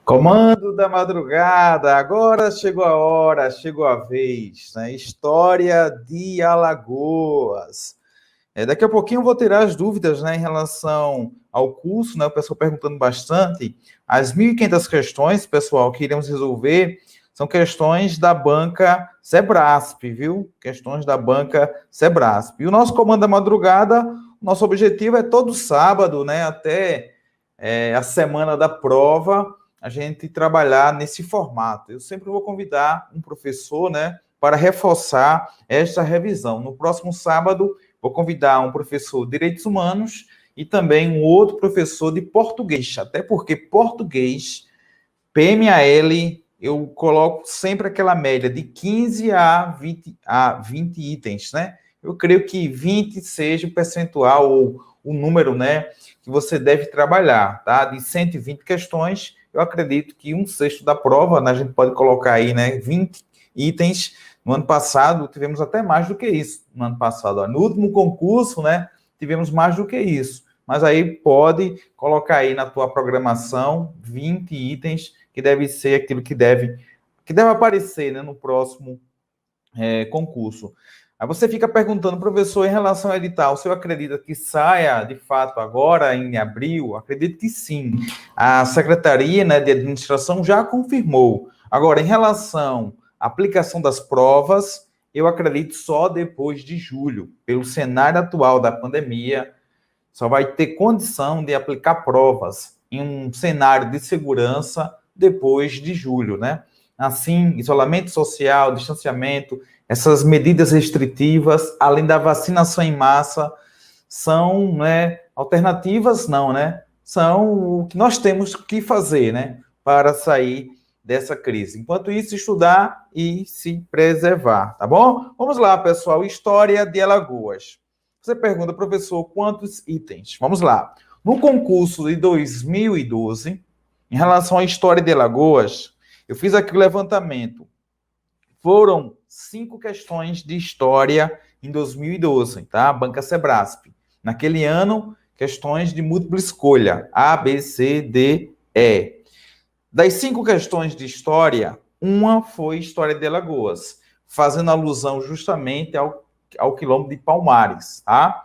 Comando da madrugada, agora chegou a hora, chegou a vez, né? História de Alagoas. Daqui a pouquinho eu vou tirar as dúvidas, né, em relação ao curso, né? O pessoal perguntando bastante. As 1.500 questões, pessoal, que iremos resolver são questões da banca Sebrasp, viu? Questões da banca Sebrasp. E o nosso comando da madrugada, nosso objetivo é todo sábado, né, até a semana da prova, a gente trabalhar nesse formato. Eu sempre vou convidar um professor, né, para reforçar esta revisão. No próximo sábado, vou convidar um professor de Direitos Humanos e também um outro professor de português, até porque português, PMAL, eu coloco sempre aquela média de 15 a 20 itens, né? Eu creio que 20 seja o percentual ou o número, né, que você deve trabalhar, tá? De 120 questões, eu acredito que 1/6 da prova, né, a gente pode colocar aí, né, 20 itens. No ano passado, tivemos até mais do que isso. No ano passado, ó, no último concurso, né, tivemos mais do que isso. Mas aí pode colocar aí na tua programação 20 itens, que deve ser aquilo que deve aparecer, né, no próximo concurso. Aí você fica perguntando, professor, em relação ao edital, o senhor acredita que saia, de fato, agora, em abril? Acredito que sim. A Secretaria, né, de Administração já confirmou. Agora, em relação à aplicação das provas, eu acredito só depois de julho. Pelo cenário atual da pandemia, só vai ter condição de aplicar provas em um cenário de segurança depois de julho, né? Assim, isolamento social, distanciamento, essas medidas restritivas, além da vacinação em massa, são, né, alternativas, não, né? São o que nós temos que fazer, né, para sair dessa crise. Enquanto isso, estudar e se preservar, tá bom? Vamos lá, pessoal. História de Alagoas. Você pergunta, professor, quantos itens? Vamos lá. No concurso de 2012, em relação à história de Alagoas, eu fiz aqui o levantamento. Foram 5 questões de história em 2012, tá? Banca Sebrasp. Naquele ano, questões de múltipla escolha, A, B, C, D, E. Das 5 questões de história, uma foi História de Alagoas, fazendo alusão justamente ao quilômetro de Palmares, tá?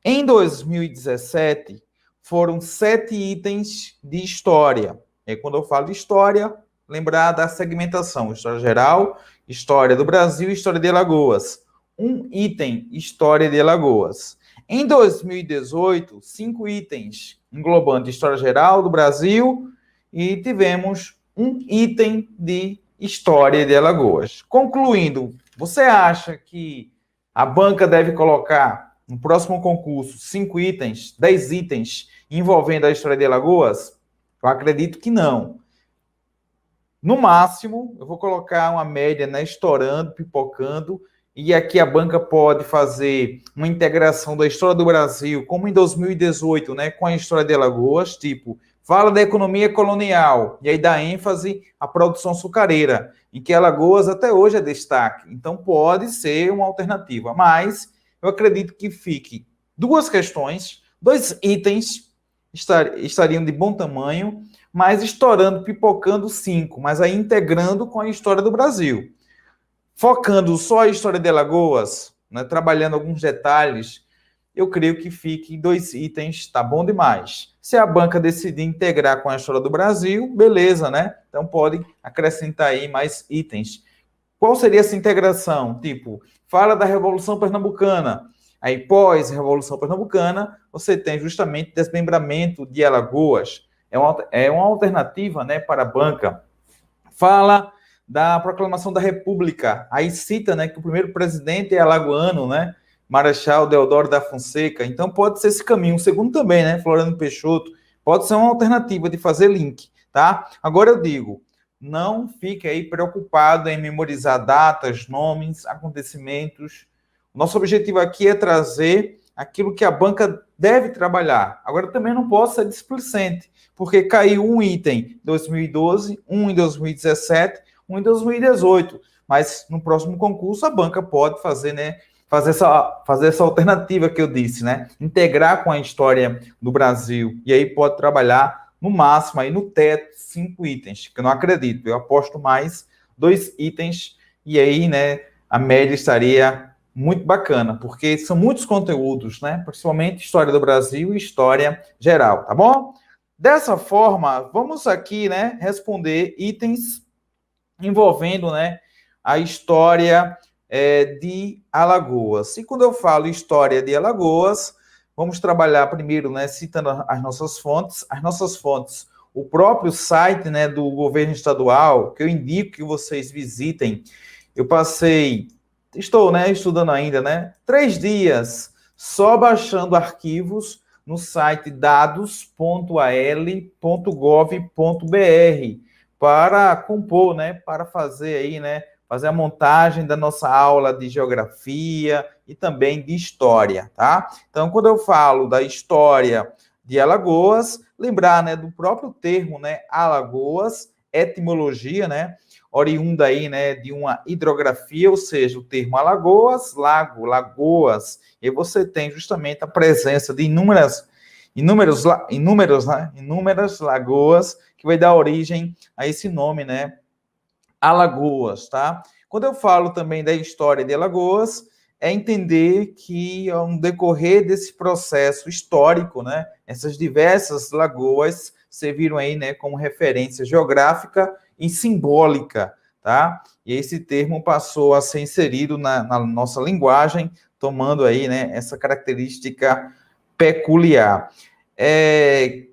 Em 2017, foram 7 itens de história. E quando eu falo de história, lembrar da segmentação, história geral, história do Brasil e história de Alagoas. Um item, história de Alagoas. Em 2018, 5 itens, englobando história geral do Brasil, e tivemos um item de história de Alagoas. Concluindo, você acha que a banca deve colocar no próximo concurso 5 itens, 10 itens envolvendo a história de Alagoas? Eu acredito que não. No máximo, eu vou colocar uma média, né, estourando, pipocando, e aqui a banca pode fazer uma integração da história do Brasil, como em 2018, né, com a história de Alagoas, tipo, fala da economia colonial, e aí dá ênfase à produção açucareira, em que Alagoas até hoje é destaque. Então, pode ser uma alternativa, mas eu acredito que fique 2 questões, 2 itens estariam de bom tamanho, mas estourando, pipocando 5, mas aí integrando com a história do Brasil. Focando só a história de Alagoas, né, trabalhando alguns detalhes, eu creio que fique 2 itens, tá bom demais. Se a banca decidir integrar com a história do Brasil, beleza, né? Então pode acrescentar aí mais itens. Qual seria essa integração? Tipo, fala da Revolução Pernambucana. Aí, pós-Revolução Pernambucana, você tem justamente desmembramento de Alagoas. É uma alternativa, né, para a banca. Fala da proclamação da República. Aí cita, né, que o primeiro presidente é alagoano, né, Marechal Deodoro da Fonseca. Então pode ser esse caminho. O segundo também, né, Floriano Peixoto. Pode ser uma alternativa de fazer link, tá? Agora eu digo, não fique aí preocupado em memorizar datas, nomes, acontecimentos. O nosso objetivo aqui é trazer aquilo que a banca deve trabalhar. Agora também não posso ser displicente, porque caiu um item em 2012, um em 2017, um em 2018. Mas no próximo concurso a banca pode fazer, né, fazer essa alternativa que eu disse, né? Integrar com a história do Brasil. E aí pode trabalhar no máximo, aí no teto, 5 itens, que eu não acredito. Eu aposto mais 2 itens, e aí, né, a média estaria muito bacana, porque são muitos conteúdos, né? Principalmente história do Brasil e história geral, tá bom? Dessa forma, vamos aqui, né, responder itens envolvendo, né, a história de Alagoas. E quando eu falo história de Alagoas, vamos trabalhar primeiro, né, citando as nossas fontes, o próprio site, né, do governo estadual, que eu indico que vocês visitem. Eu estou, né, estudando ainda, né, 3 dias só baixando arquivos no site dados.al.gov.br para compor, né, para fazer aí, né, fazer a montagem da nossa aula de geografia e também de história, tá? Então, quando eu falo da história de Alagoas, lembrar, né, do próprio termo, né, Alagoas, etimologia, né, oriunda aí, né, de uma hidrografia, ou seja, o termo Alagoas, lago, lagoas, e você tem justamente a presença de inúmeras lagoas que vai dar origem a esse nome, né, Alagoas, tá? Quando eu falo também da história de Alagoas, é entender que ao decorrer desse processo histórico, né, essas diversas lagoas serviram aí, né, como referência geográfica e simbólica, tá? E esse termo passou a ser inserido na nossa linguagem, tomando aí, né, essa característica peculiar.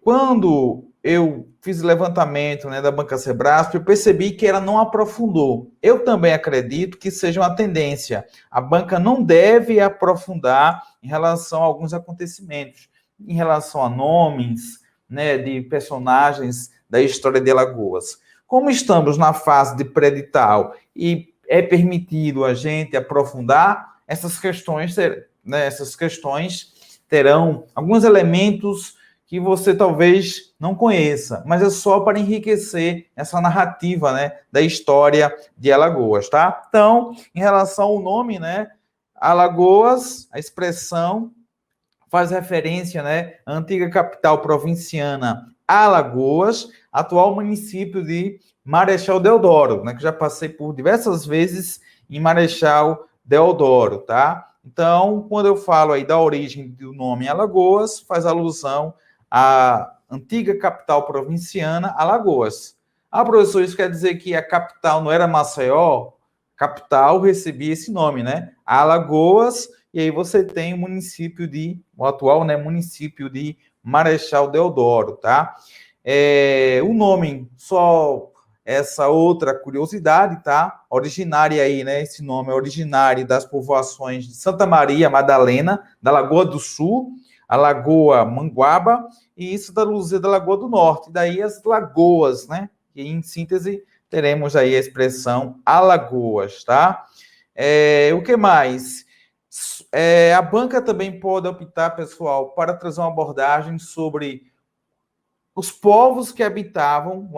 Quando eu fiz o levantamento, né, da Banca Sebrasp, eu percebi que ela não aprofundou. Eu também acredito que seja uma tendência. A banca não deve aprofundar em relação a alguns acontecimentos, em relação a nomes, né, de personagens da história de Alagoas. Como estamos na fase de pré-edital e é permitido a gente aprofundar, essas questões terão alguns elementos que você talvez não conheça, mas é só para enriquecer essa narrativa, né, da história de Alagoas, tá? Então, em relação ao nome, né, Alagoas, a expressão faz referência, né, à antiga capital provinciana Alagoas, atual município de Marechal Deodoro, né, que já passei por diversas vezes em Marechal Deodoro, tá? Então, quando eu falo aí da origem do nome Alagoas, faz alusão à antiga capital provinciana, Alagoas. Ah, professor, isso quer dizer que a capital não era Maceió? Capital recebia esse nome, né? Alagoas, e aí você tem o atual, né, município de Marechal Deodoro, tá? O nome, só essa outra curiosidade, tá? Originária aí, né? Esse nome é originário das povoações de Santa Maria Madalena, da Lagoa do Sul, a Lagoa Manguaba e Santa Luzia da Lagoa do Norte. Daí as lagoas, né? E em síntese teremos aí a expressão Alagoas, tá? O que mais? A banca também pode optar, pessoal, para trazer uma abordagem sobre os povos que habitavam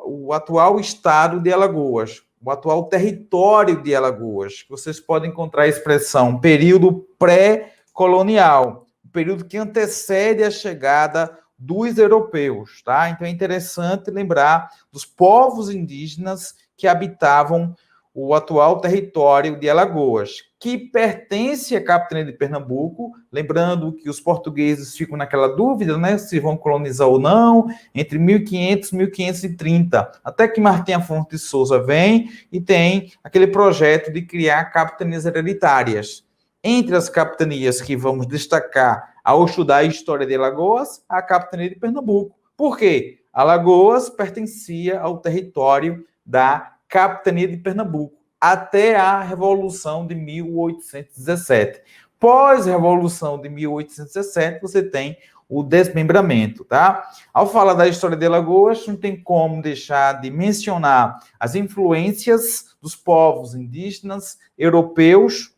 o atual estado de Alagoas, o atual território de Alagoas. Vocês podem encontrar a expressão período pré-colonial, período que antecede a chegada dos europeus, tá? Então é interessante lembrar dos povos indígenas que habitavam o atual território de Alagoas, que pertence à capitania de Pernambuco, lembrando que os portugueses ficam naquela dúvida, né, se vão colonizar ou não, entre 1500 e 1530, até que Martim Afonso de Souza vem e tem aquele projeto de criar capitanias hereditárias. Entre as capitanias que vamos destacar ao estudar a história de Alagoas, a capitania de Pernambuco. Por quê? Alagoas pertencia ao território da capitania de Pernambuco, até a Revolução de 1817. Pós-Revolução de 1817, você tem o desmembramento, tá? Ao falar da história de Alagoas, não tem como deixar de mencionar as influências dos povos indígenas, europeus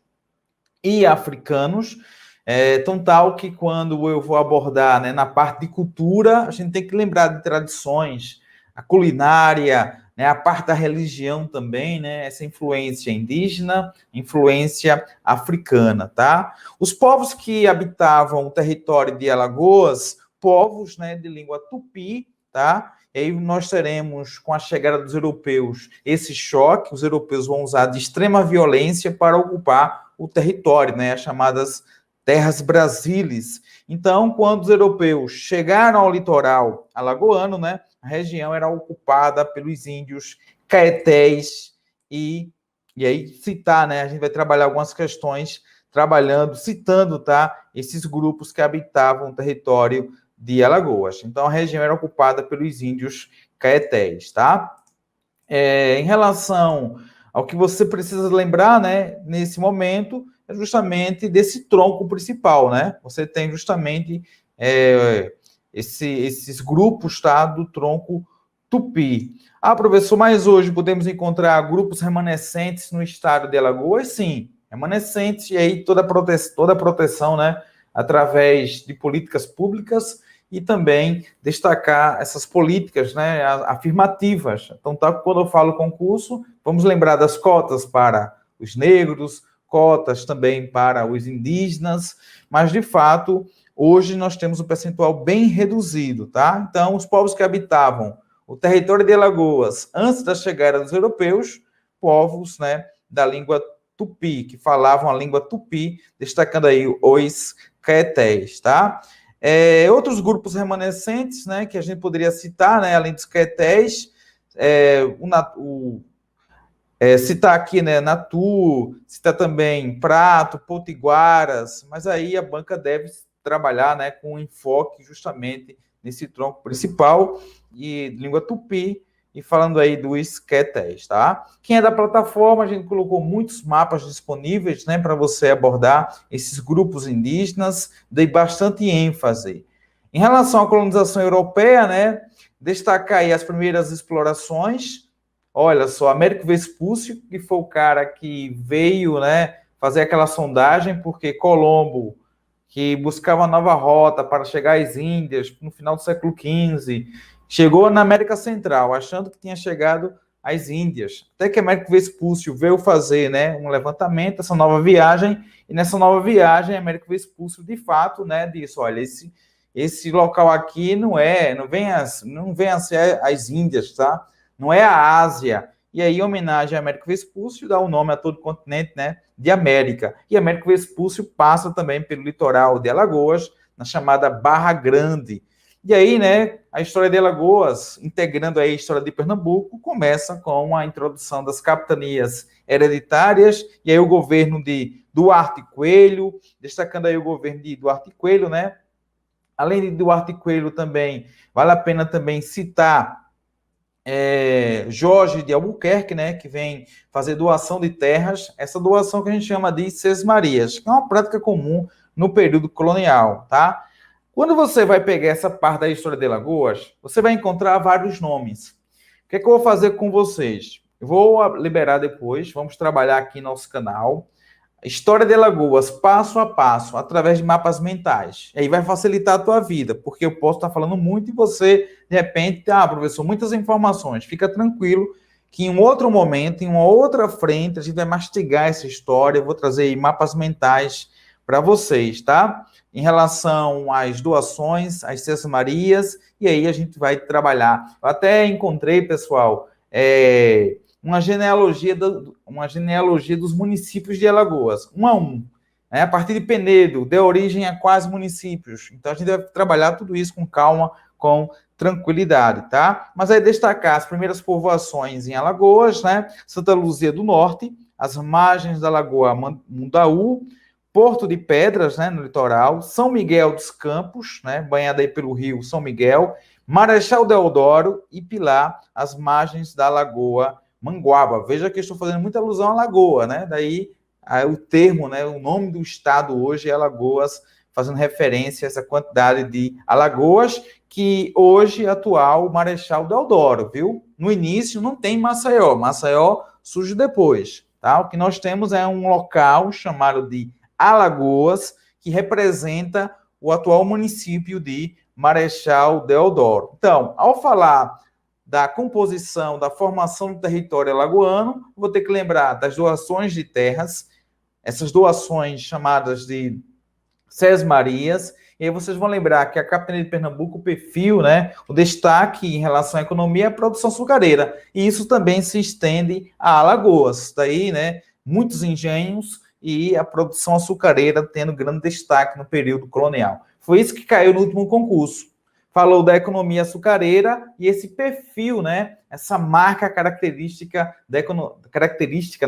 e africanos, tão tal que quando eu vou abordar, né, na parte de cultura, a gente tem que lembrar de tradições, a culinária, né, a parte da religião também, né, essa influência indígena, influência africana, tá? Os povos que habitavam o território de Alagoas, povos, né, de língua tupi tá? E aí nós teremos, com a chegada dos europeus, esse choque. Os europeus vão usar de extrema violência para ocupar o território, né? As chamadas terras brasileiras. Então, quando os europeus chegaram ao litoral alagoano, né, a região era ocupada pelos índios caetés e aí citar, né, a gente vai trabalhar algumas questões citando, tá, esses grupos que habitavam o território de Alagoas. Então, a região era ocupada pelos índios caetés, tá? Em relação ao que você precisa lembrar, né, nesse momento, é justamente desse tronco principal, né? Você tem justamente esses grupos, tá, do tronco tupi. Ah, professor, mas hoje podemos encontrar grupos remanescentes no estado de Alagoas? Sim, remanescentes, e aí toda a proteção, né, através de políticas públicas e também destacar essas políticas, né, afirmativas. Então, tá, quando eu falo concurso, vamos lembrar das cotas para os negros, cotas também para os indígenas, mas, de fato, hoje nós temos um percentual bem reduzido, tá? Então, os povos que habitavam o território de Alagoas antes da chegada dos europeus, povos, né, da língua tupi, que falavam a língua tupi, destacando aí os caetés, tá? Outros grupos remanescentes, né, que a gente poderia citar, né, além dos caetés, citar aqui, né, Natu, citar também Prato, Potiguaras, mas aí a banca deve trabalhar, né, com um enfoque justamente nesse tronco principal e língua tupi, e falando aí dos caetés, tá? Quem é da plataforma, a gente colocou muitos mapas disponíveis, né, para você abordar esses grupos indígenas, dei bastante ênfase. Em relação à colonização europeia, né, destacar aí as primeiras explorações. Olha só, Américo Vespúcio, que foi o cara que veio, né, fazer aquela sondagem, porque Colombo, que buscava nova rota para chegar às Índias no final do século XV, chegou na América Central, achando que tinha chegado às Índias. Até que Américo Vespúcio veio fazer, né, um levantamento, essa nova viagem, e nessa nova viagem, Américo Vespúcio, de fato, né, disse, olha, esse local aqui não vem a ser as Índias, tá? Não é a Ásia. E aí, em homenagem a Américo Vespúcio, dá o nome a todo o continente, né, de América. E Américo Vespúcio passa também pelo litoral de Alagoas, na chamada Barra Grande. E aí, né, a história de Alagoas, integrando aí a história de Pernambuco, começa com a introdução das capitanias hereditárias, e aí o governo de Duarte Coelho, destacando aí o governo de Duarte Coelho, né? Além de Duarte Coelho também, vale a pena também citar Jorge de Albuquerque, né, que vem fazer doação de terras, essa doação que a gente chama de sesmarias, que é uma prática comum no período colonial, tá? Quando você vai pegar essa parte da história de Alagoas, você vai encontrar vários nomes. O que é que eu vou fazer com vocês? Eu vou liberar depois, vamos trabalhar aqui no nosso canal, História de Alagoas, passo a passo, através de mapas mentais. E aí vai facilitar a tua vida, porque eu posso estar falando muito e você, de repente, professor, muitas informações. Fica tranquilo que em um outro momento, em uma outra frente, a gente vai mastigar essa história. Eu vou trazer aí mapas mentais para vocês, tá? Em relação às doações, às sesmarias, e aí a gente vai trabalhar. Eu até encontrei, pessoal, uma genealogia dos municípios de Alagoas, um a um. A partir de Penedo, deu origem a quais municípios. Então, a gente vai trabalhar tudo isso com calma, com tranquilidade, tá? Mas aí destacar as primeiras povoações em Alagoas, né? Santa Luzia do Norte, as margens da Lagoa Mundaú, Porto de Pedras, né, no litoral, São Miguel dos Campos, né, banhada aí pelo rio São Miguel, Marechal Deodoro e Pilar, as margens da Lagoa Manguaba. Veja que estou fazendo muita alusão à Lagoa, né? Daí o termo, né? O nome do estado hoje é Alagoas, fazendo referência a essa quantidade de Alagoas, que hoje atual Marechal Deodoro, viu? No início não tem Maceió, Maceió surge depois, tá? O que nós temos é um local chamado de Alagoas, que representa o atual município de Marechal Deodoro. Então, ao falar da composição, da formação do território alagoano, vou ter que lembrar das doações de terras, essas doações chamadas de Sesmarias. E aí vocês vão lembrar que a capitania de Pernambuco, o perfil, né, o destaque em relação à economia é a produção açucareira. E isso também se estende a Alagoas. Daí, né, muitos engenhos e a produção açucareira tendo grande destaque no período colonial. Foi isso que caiu no último concurso. Falou da economia açucareira e esse perfil, né, essa marca característica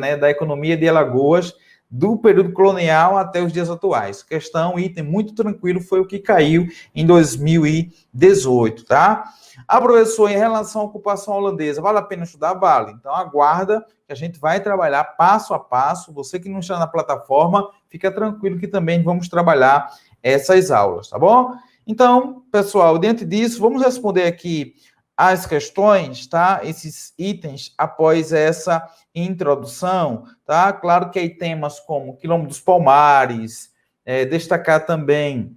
né, da economia de Alagoas, do período colonial até os dias atuais. Questão, item muito tranquilo, foi o que caiu em 2018, tá? A professora, em relação à ocupação holandesa, vale a pena estudar? Vale. Então, aguarda que a gente vai trabalhar passo a passo. Você que não está na plataforma, fica tranquilo que também vamos trabalhar essas aulas, tá bom? Então, pessoal, diante disso, vamos responder aqui as questões, tá? Esses itens após essa introdução, tá? Claro que aí temas como Quilombo dos Palmares, destacar também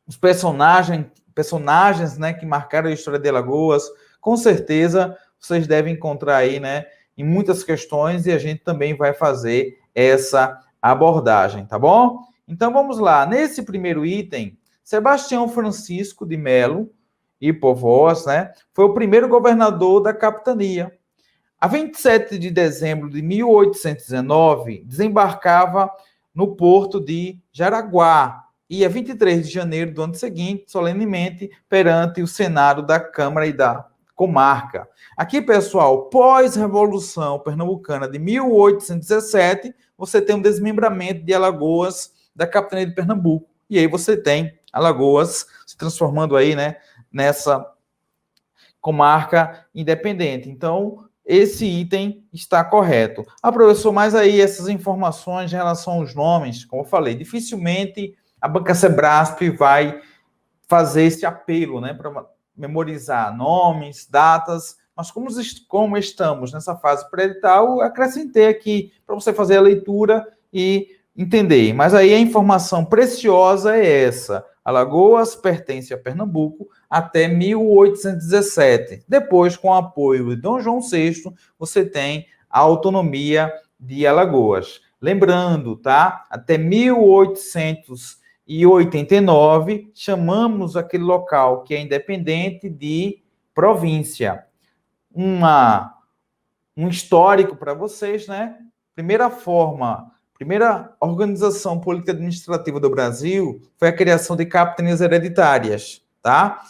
os personagens, né, que marcaram a história de Alagoas, com certeza vocês devem encontrar aí, né, em muitas questões, e a gente também vai fazer essa abordagem, tá bom? Então vamos lá. Nesse primeiro item, Sebastião Francisco de Melo e Povós, né, foi o primeiro governador da capitania. A 27 de dezembro de 1819, desembarcava no porto de Jaraguá e a 23 de janeiro do ano seguinte, solenemente, perante o Senado da Câmara e da Comarca. Aqui, pessoal, pós-Revolução Pernambucana de 1817, você tem um desmembramento de Alagoas da capitania de Pernambuco. E aí você tem Alagoas se transformando aí, né, nessa comarca independente. Então, esse item está correto. Ah, professor, mas aí essas informações em relação aos nomes, como eu falei, dificilmente a banca Sebrasp vai fazer esse apelo, né, para memorizar nomes, datas, mas como estamos nessa fase pré-edital, acrescentei aqui para você fazer a leitura e entender. Mas aí a informação preciosa é essa. Alagoas pertence a Pernambuco até 1817. Depois, com o apoio de Dom João VI, você tem a autonomia de Alagoas. Lembrando, tá? Até 1889, chamamos aquele local que é independente de província. Um histórico para vocês, né? Primeira organização política administrativa do Brasil foi a criação de capitanias hereditárias, tá?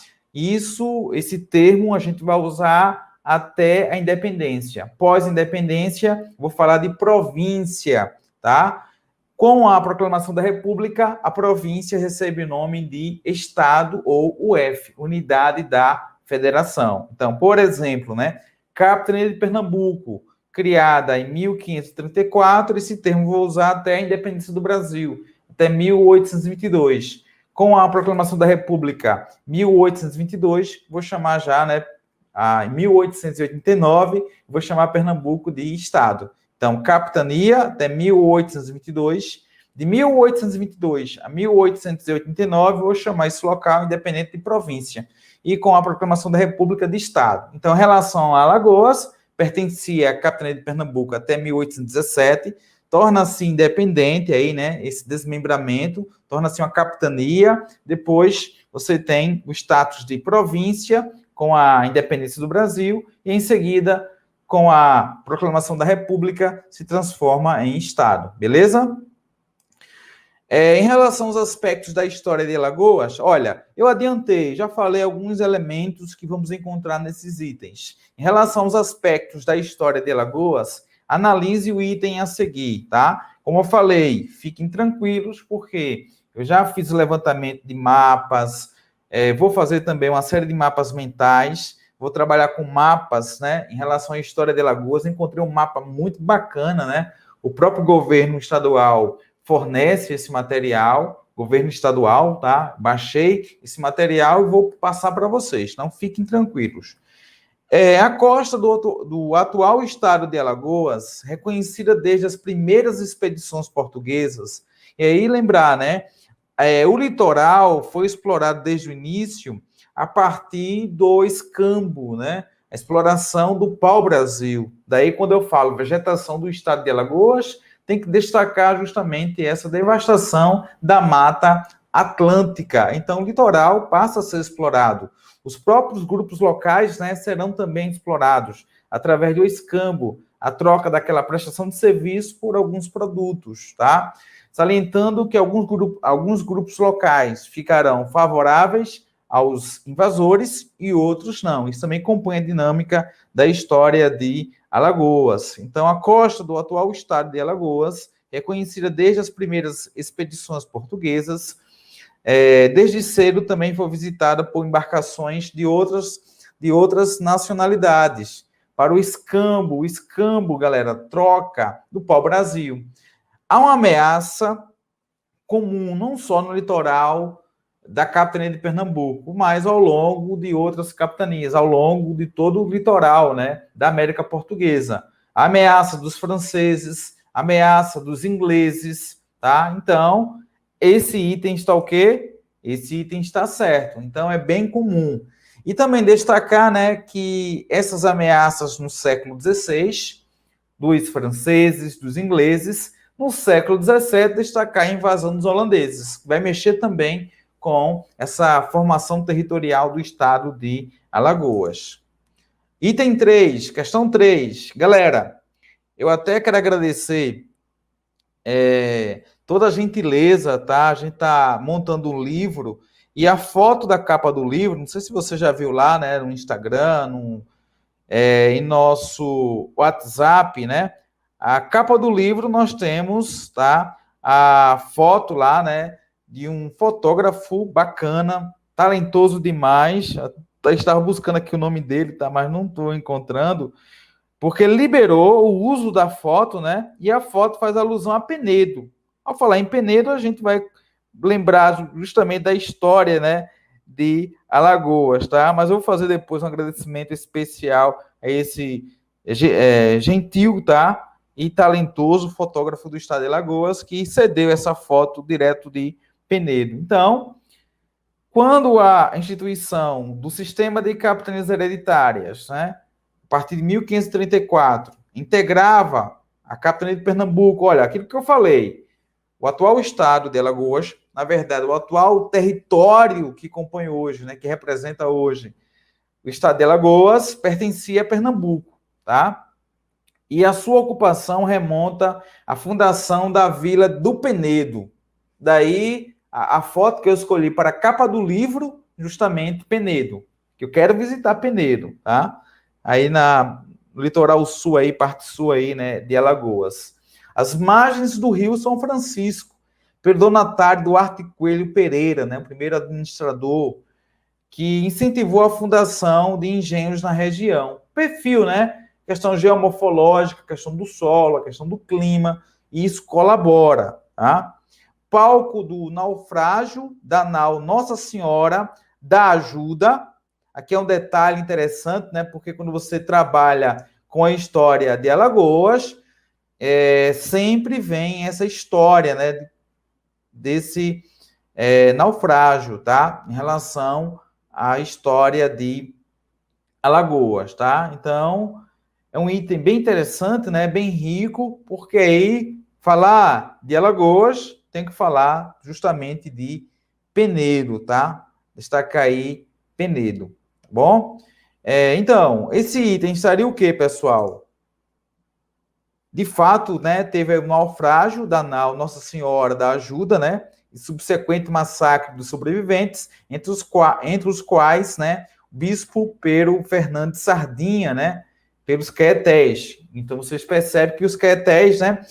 Esse termo a gente vai usar até a independência. Pós-independência, vou falar de província, tá? Com a proclamação da República, a província recebe o nome de Estado ou UF, Unidade da Federação. Então, por exemplo, né? Capitania de Pernambuco, criada em 1534, esse termo vou usar até a independência do Brasil, até 1822. Com a proclamação da República, 1822, vou chamar já, né, em 1889, vou chamar Pernambuco de Estado. Então, capitania até 1822, de 1822 a 1889, vou chamar esse local independente de província. E com a proclamação da República de Estado. Então, em relação a Alagoas, pertencia à capitania de Pernambuco até 1817, torna-se independente aí, né, esse desmembramento, torna-se uma capitania, depois você tem o status de província, com a independência do Brasil, e em seguida, com a proclamação da República, se transforma em Estado, beleza? Em relação aos aspectos da história de Alagoas, olha, eu adiantei, já falei alguns elementos que vamos encontrar nesses itens. Em relação aos aspectos da história de Alagoas, analise o item a seguir, tá? Como eu falei, fiquem tranquilos, porque eu já fiz o levantamento de mapas, vou fazer também uma série de mapas mentais, vou trabalhar com mapas, né, em relação à história de Alagoas. Encontrei um mapa muito bacana, né? O próprio governo estadual fornece esse material, governo estadual, tá? Baixei esse material e vou passar para vocês, então fiquem tranquilos. A costa do atual estado de Alagoas, reconhecida desde as primeiras expedições portuguesas, e aí lembrar, né? O litoral foi explorado desde o início a partir do escambo, né? A exploração do pau-brasil. Daí, quando eu falo vegetação do estado de Alagoas, tem que destacar justamente essa devastação da Mata atlântica. Então, o litoral passa a ser explorado. Os próprios grupos locais, né, serão também explorados através do escambo, a troca daquela prestação de serviço por alguns produtos, tá? Salientando que alguns grupos locais ficarão favoráveis aos invasores e outros não. Isso também compõe a dinâmica da história de Alagoas. Então, a costa do atual estado de Alagoas é conhecida desde as primeiras expedições portuguesas. Desde cedo também foi visitada por embarcações de outras nacionalidades. Para o escambo, galera, troca do pau-brasil. Há uma ameaça comum, não só no litoral da capitania de Pernambuco, mas ao longo de outras capitanias, ao longo de todo o litoral, né, da América Portuguesa. A ameaça dos franceses, a ameaça dos ingleses, tá? Então, esse item está o quê? Esse item está certo. Então, é bem comum. E também destacar, né, que essas ameaças no século XVI, dos franceses, dos ingleses, no século XVII, destacar a invasão dos holandeses. Vai mexer também com essa formação territorial do estado de Alagoas. Item 3, questão 3. Galera, eu até quero agradecer toda a gentileza, tá? A gente tá montando um livro e a foto da capa do livro, não sei se você já viu lá, né, no Instagram, em nosso WhatsApp, né? A capa do livro nós temos, tá? A foto lá, né? De um fotógrafo bacana, talentoso demais. Eu estava buscando aqui o nome dele, tá? Mas não estou encontrando, porque liberou o uso da foto, né? E a foto faz alusão a Penedo. Ao falar em Penedo, a gente vai lembrar justamente da história, né? De Alagoas, tá? Mas eu vou fazer depois um agradecimento especial a esse gentil, tá? E talentoso fotógrafo do estado de Alagoas que cedeu essa foto direto de Penedo. Então, quando a instituição do sistema de capitanias hereditárias, né, a partir de 1534, integrava a capitania de Pernambuco, olha, aquilo que eu falei, o atual estado de Alagoas, na verdade, o atual território que compõe hoje, né, que representa hoje o estado de Alagoas, pertencia a Pernambuco, tá? E a sua ocupação remonta à fundação da vila do Penedo. Daí a foto que eu escolhi para a capa do livro, justamente Penedo, que eu quero visitar Penedo, tá? Aí no litoral sul aí, parte sul aí, né, de Alagoas. As margens do Rio São Francisco, pelo donatário Duarte Coelho Pereira, né, o primeiro administrador que incentivou a fundação de engenhos na região. Perfil, né? Questão geomorfológica, questão do solo, a questão do clima, e isso colabora, tá? Palco do naufrágio da nau Nossa Senhora da Ajuda. Aqui é um detalhe interessante, né? Porque quando você trabalha com a história de Alagoas, sempre vem essa história, né? Desse naufrágio, tá? Em relação à história de Alagoas, tá? Então, é um item bem interessante, né? Bem rico, porque aí falar de Alagoas tem que falar justamente de Penedo, tá? Destacar aí Penedo, tá bom? Então, esse item estaria o quê, pessoal? De fato, né, teve um naufrágio da nau Nossa Senhora da Ajuda, né? E subsequente massacre dos sobreviventes, entre os quais, né, o bispo Pero Fernandes Sardinha, né, pelos Caetés. Então, vocês percebem que os Caetés, né,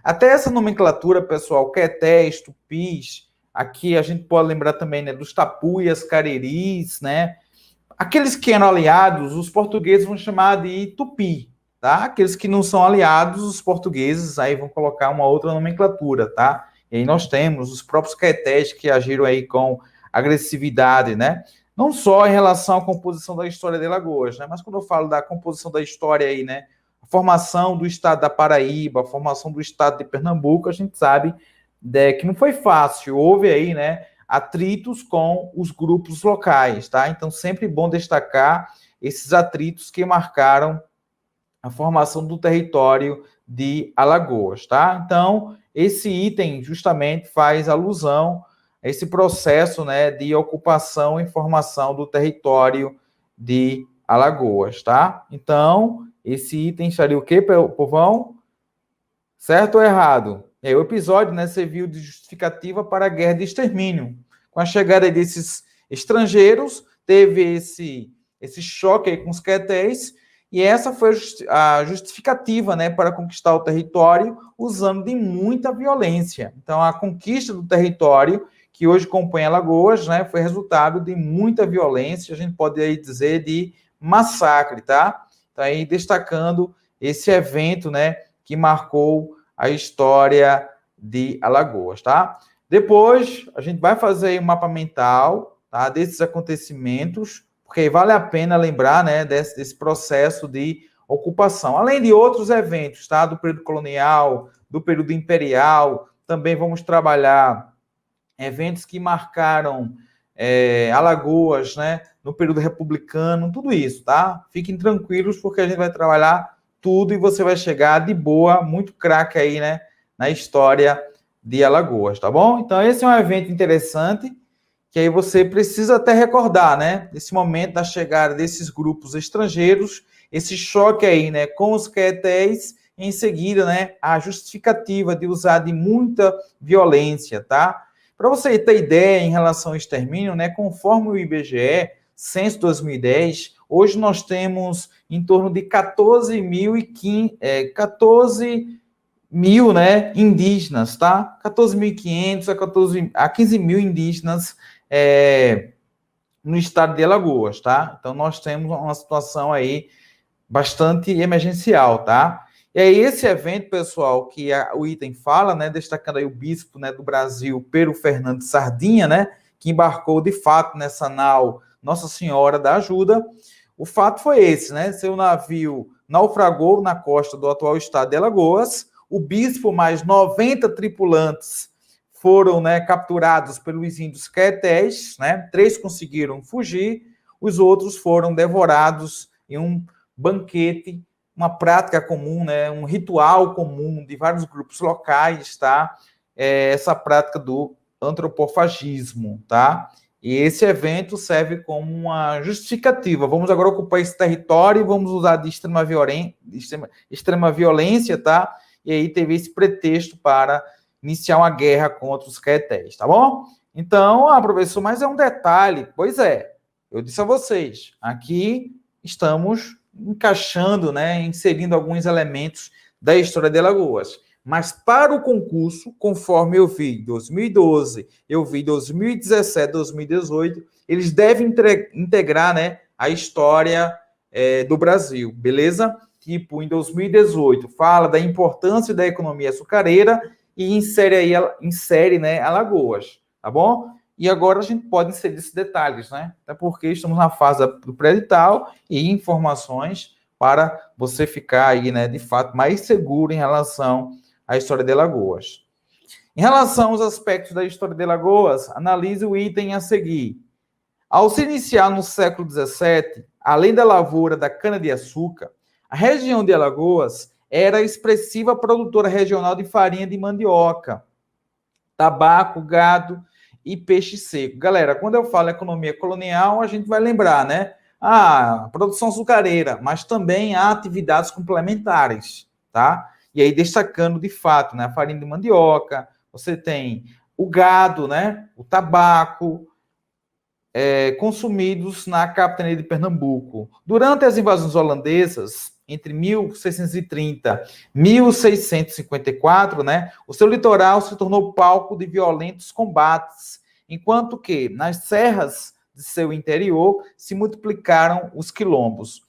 até essa nomenclatura, pessoal, Caetés, Tupis, aqui a gente pode lembrar também, né, dos Tapuias, Careris, né, aqueles que eram aliados, os portugueses vão chamar de Tupi, tá? Aqueles que não são aliados, os portugueses aí vão colocar uma outra nomenclatura, tá? E aí nós temos os próprios caetés que agiram aí com agressividade, né? Não só em relação à composição da história de Alagoas, né? Mas quando eu falo da composição da história aí, né? A formação do estado da Paraíba, a formação do estado de Pernambuco, a gente sabe que não foi fácil. Houve aí, né? Atritos com os grupos locais, tá? Então, sempre bom destacar esses atritos que marcaram a formação do território de Alagoas, tá? Então, esse item justamente faz alusão esse processo, né, de ocupação e formação do território de Alagoas, tá? Então, esse item estaria o quê, povão? Certo ou errado? E aí, o episódio, né, serviu de justificativa para a guerra de extermínio. Com a chegada desses estrangeiros, teve esse choque aí com os quetéis, e essa foi a justificativa, né, para conquistar o território usando de muita violência. Então, a conquista do território, que hoje compõe Alagoas, né, foi resultado de muita violência, a gente pode aí dizer de massacre, tá? Então, aí destacando esse evento, né, que marcou a história de Alagoas, tá? Depois, a gente vai fazer aí um mapa mental, tá, desses acontecimentos, porque vale a pena lembrar, né, desse processo de ocupação, além de outros eventos, tá, do período colonial, do período imperial, também vamos trabalhar eventos que marcaram Alagoas, né, no período republicano, tudo isso, tá? Fiquem tranquilos, porque a gente vai trabalhar tudo e você vai chegar de boa, muito craque aí, né, na história de Alagoas, tá bom? Então, esse é um evento interessante, que aí você precisa até recordar, né, esse momento da chegada desses grupos estrangeiros, esse choque aí, né, com os quetéis, em seguida, né, a justificativa de usar de muita violência, tá? Para você ter ideia em relação ao extermínio, né, conforme o IBGE, censo 2010, hoje nós temos em torno de 14 mil, né, indígenas, tá? 14.500 a 15 mil indígenas no estado de Alagoas, tá? Então, nós temos uma situação aí bastante emergencial, tá? E aí, esse evento, pessoal, que o item fala, né, destacando aí o bispo, né, do Brasil, Pero Fernando Sardinha, né, que embarcou, de fato, nessa nau Nossa Senhora da Ajuda. O fato foi esse, né? Seu navio naufragou na costa do atual estado de Alagoas. O bispo mais 90 tripulantes foram, né, capturados pelos índios quetéis, né? 3 conseguiram fugir, os outros foram devorados em um banquete, uma prática comum, né? Um ritual comum de vários grupos locais, tá? Essa prática do antropofagismo, tá? E esse evento serve como uma justificativa. Vamos agora ocupar esse território e vamos usar de extrema violência, tá? E aí teve esse pretexto para iniciar uma guerra contra os quetéis, tá bom? Então, professor, mas é um detalhe. Pois é, eu disse a vocês, aqui estamos encaixando, né, inserindo alguns elementos da história de Alagoas. Mas para o concurso, conforme eu vi 2012, eu vi 2017, 2018, eles devem integrar, né, a história do Brasil, beleza? Tipo, em 2018, fala da importância da economia açucareira e insere, né, Alagoas, tá bom? E agora a gente pode inserir esses detalhes, né? Até porque estamos na fase do pré-edital e informações para você ficar aí, né, de fato, mais seguro em relação à história de Alagoas. Em relação aos aspectos da história de Alagoas, analise o item a seguir. Ao se iniciar no século XVII, além da lavoura da cana-de-açúcar, a região de Alagoas era a expressiva produtora regional de farinha de mandioca, tabaco, gado e peixe seco. Galera, quando eu falo economia colonial, a gente vai lembrar, né? Produção açucareira, mas também há atividades complementares, tá? E aí destacando de fato, né, a farinha de mandioca, você tem o gado, né, o tabaco, consumidos na capitania de Pernambuco. Durante as invasões holandesas, entre 1630 e 1654, né, o seu litoral se tornou palco de violentos combates, enquanto que nas serras de seu interior se multiplicaram os quilombos,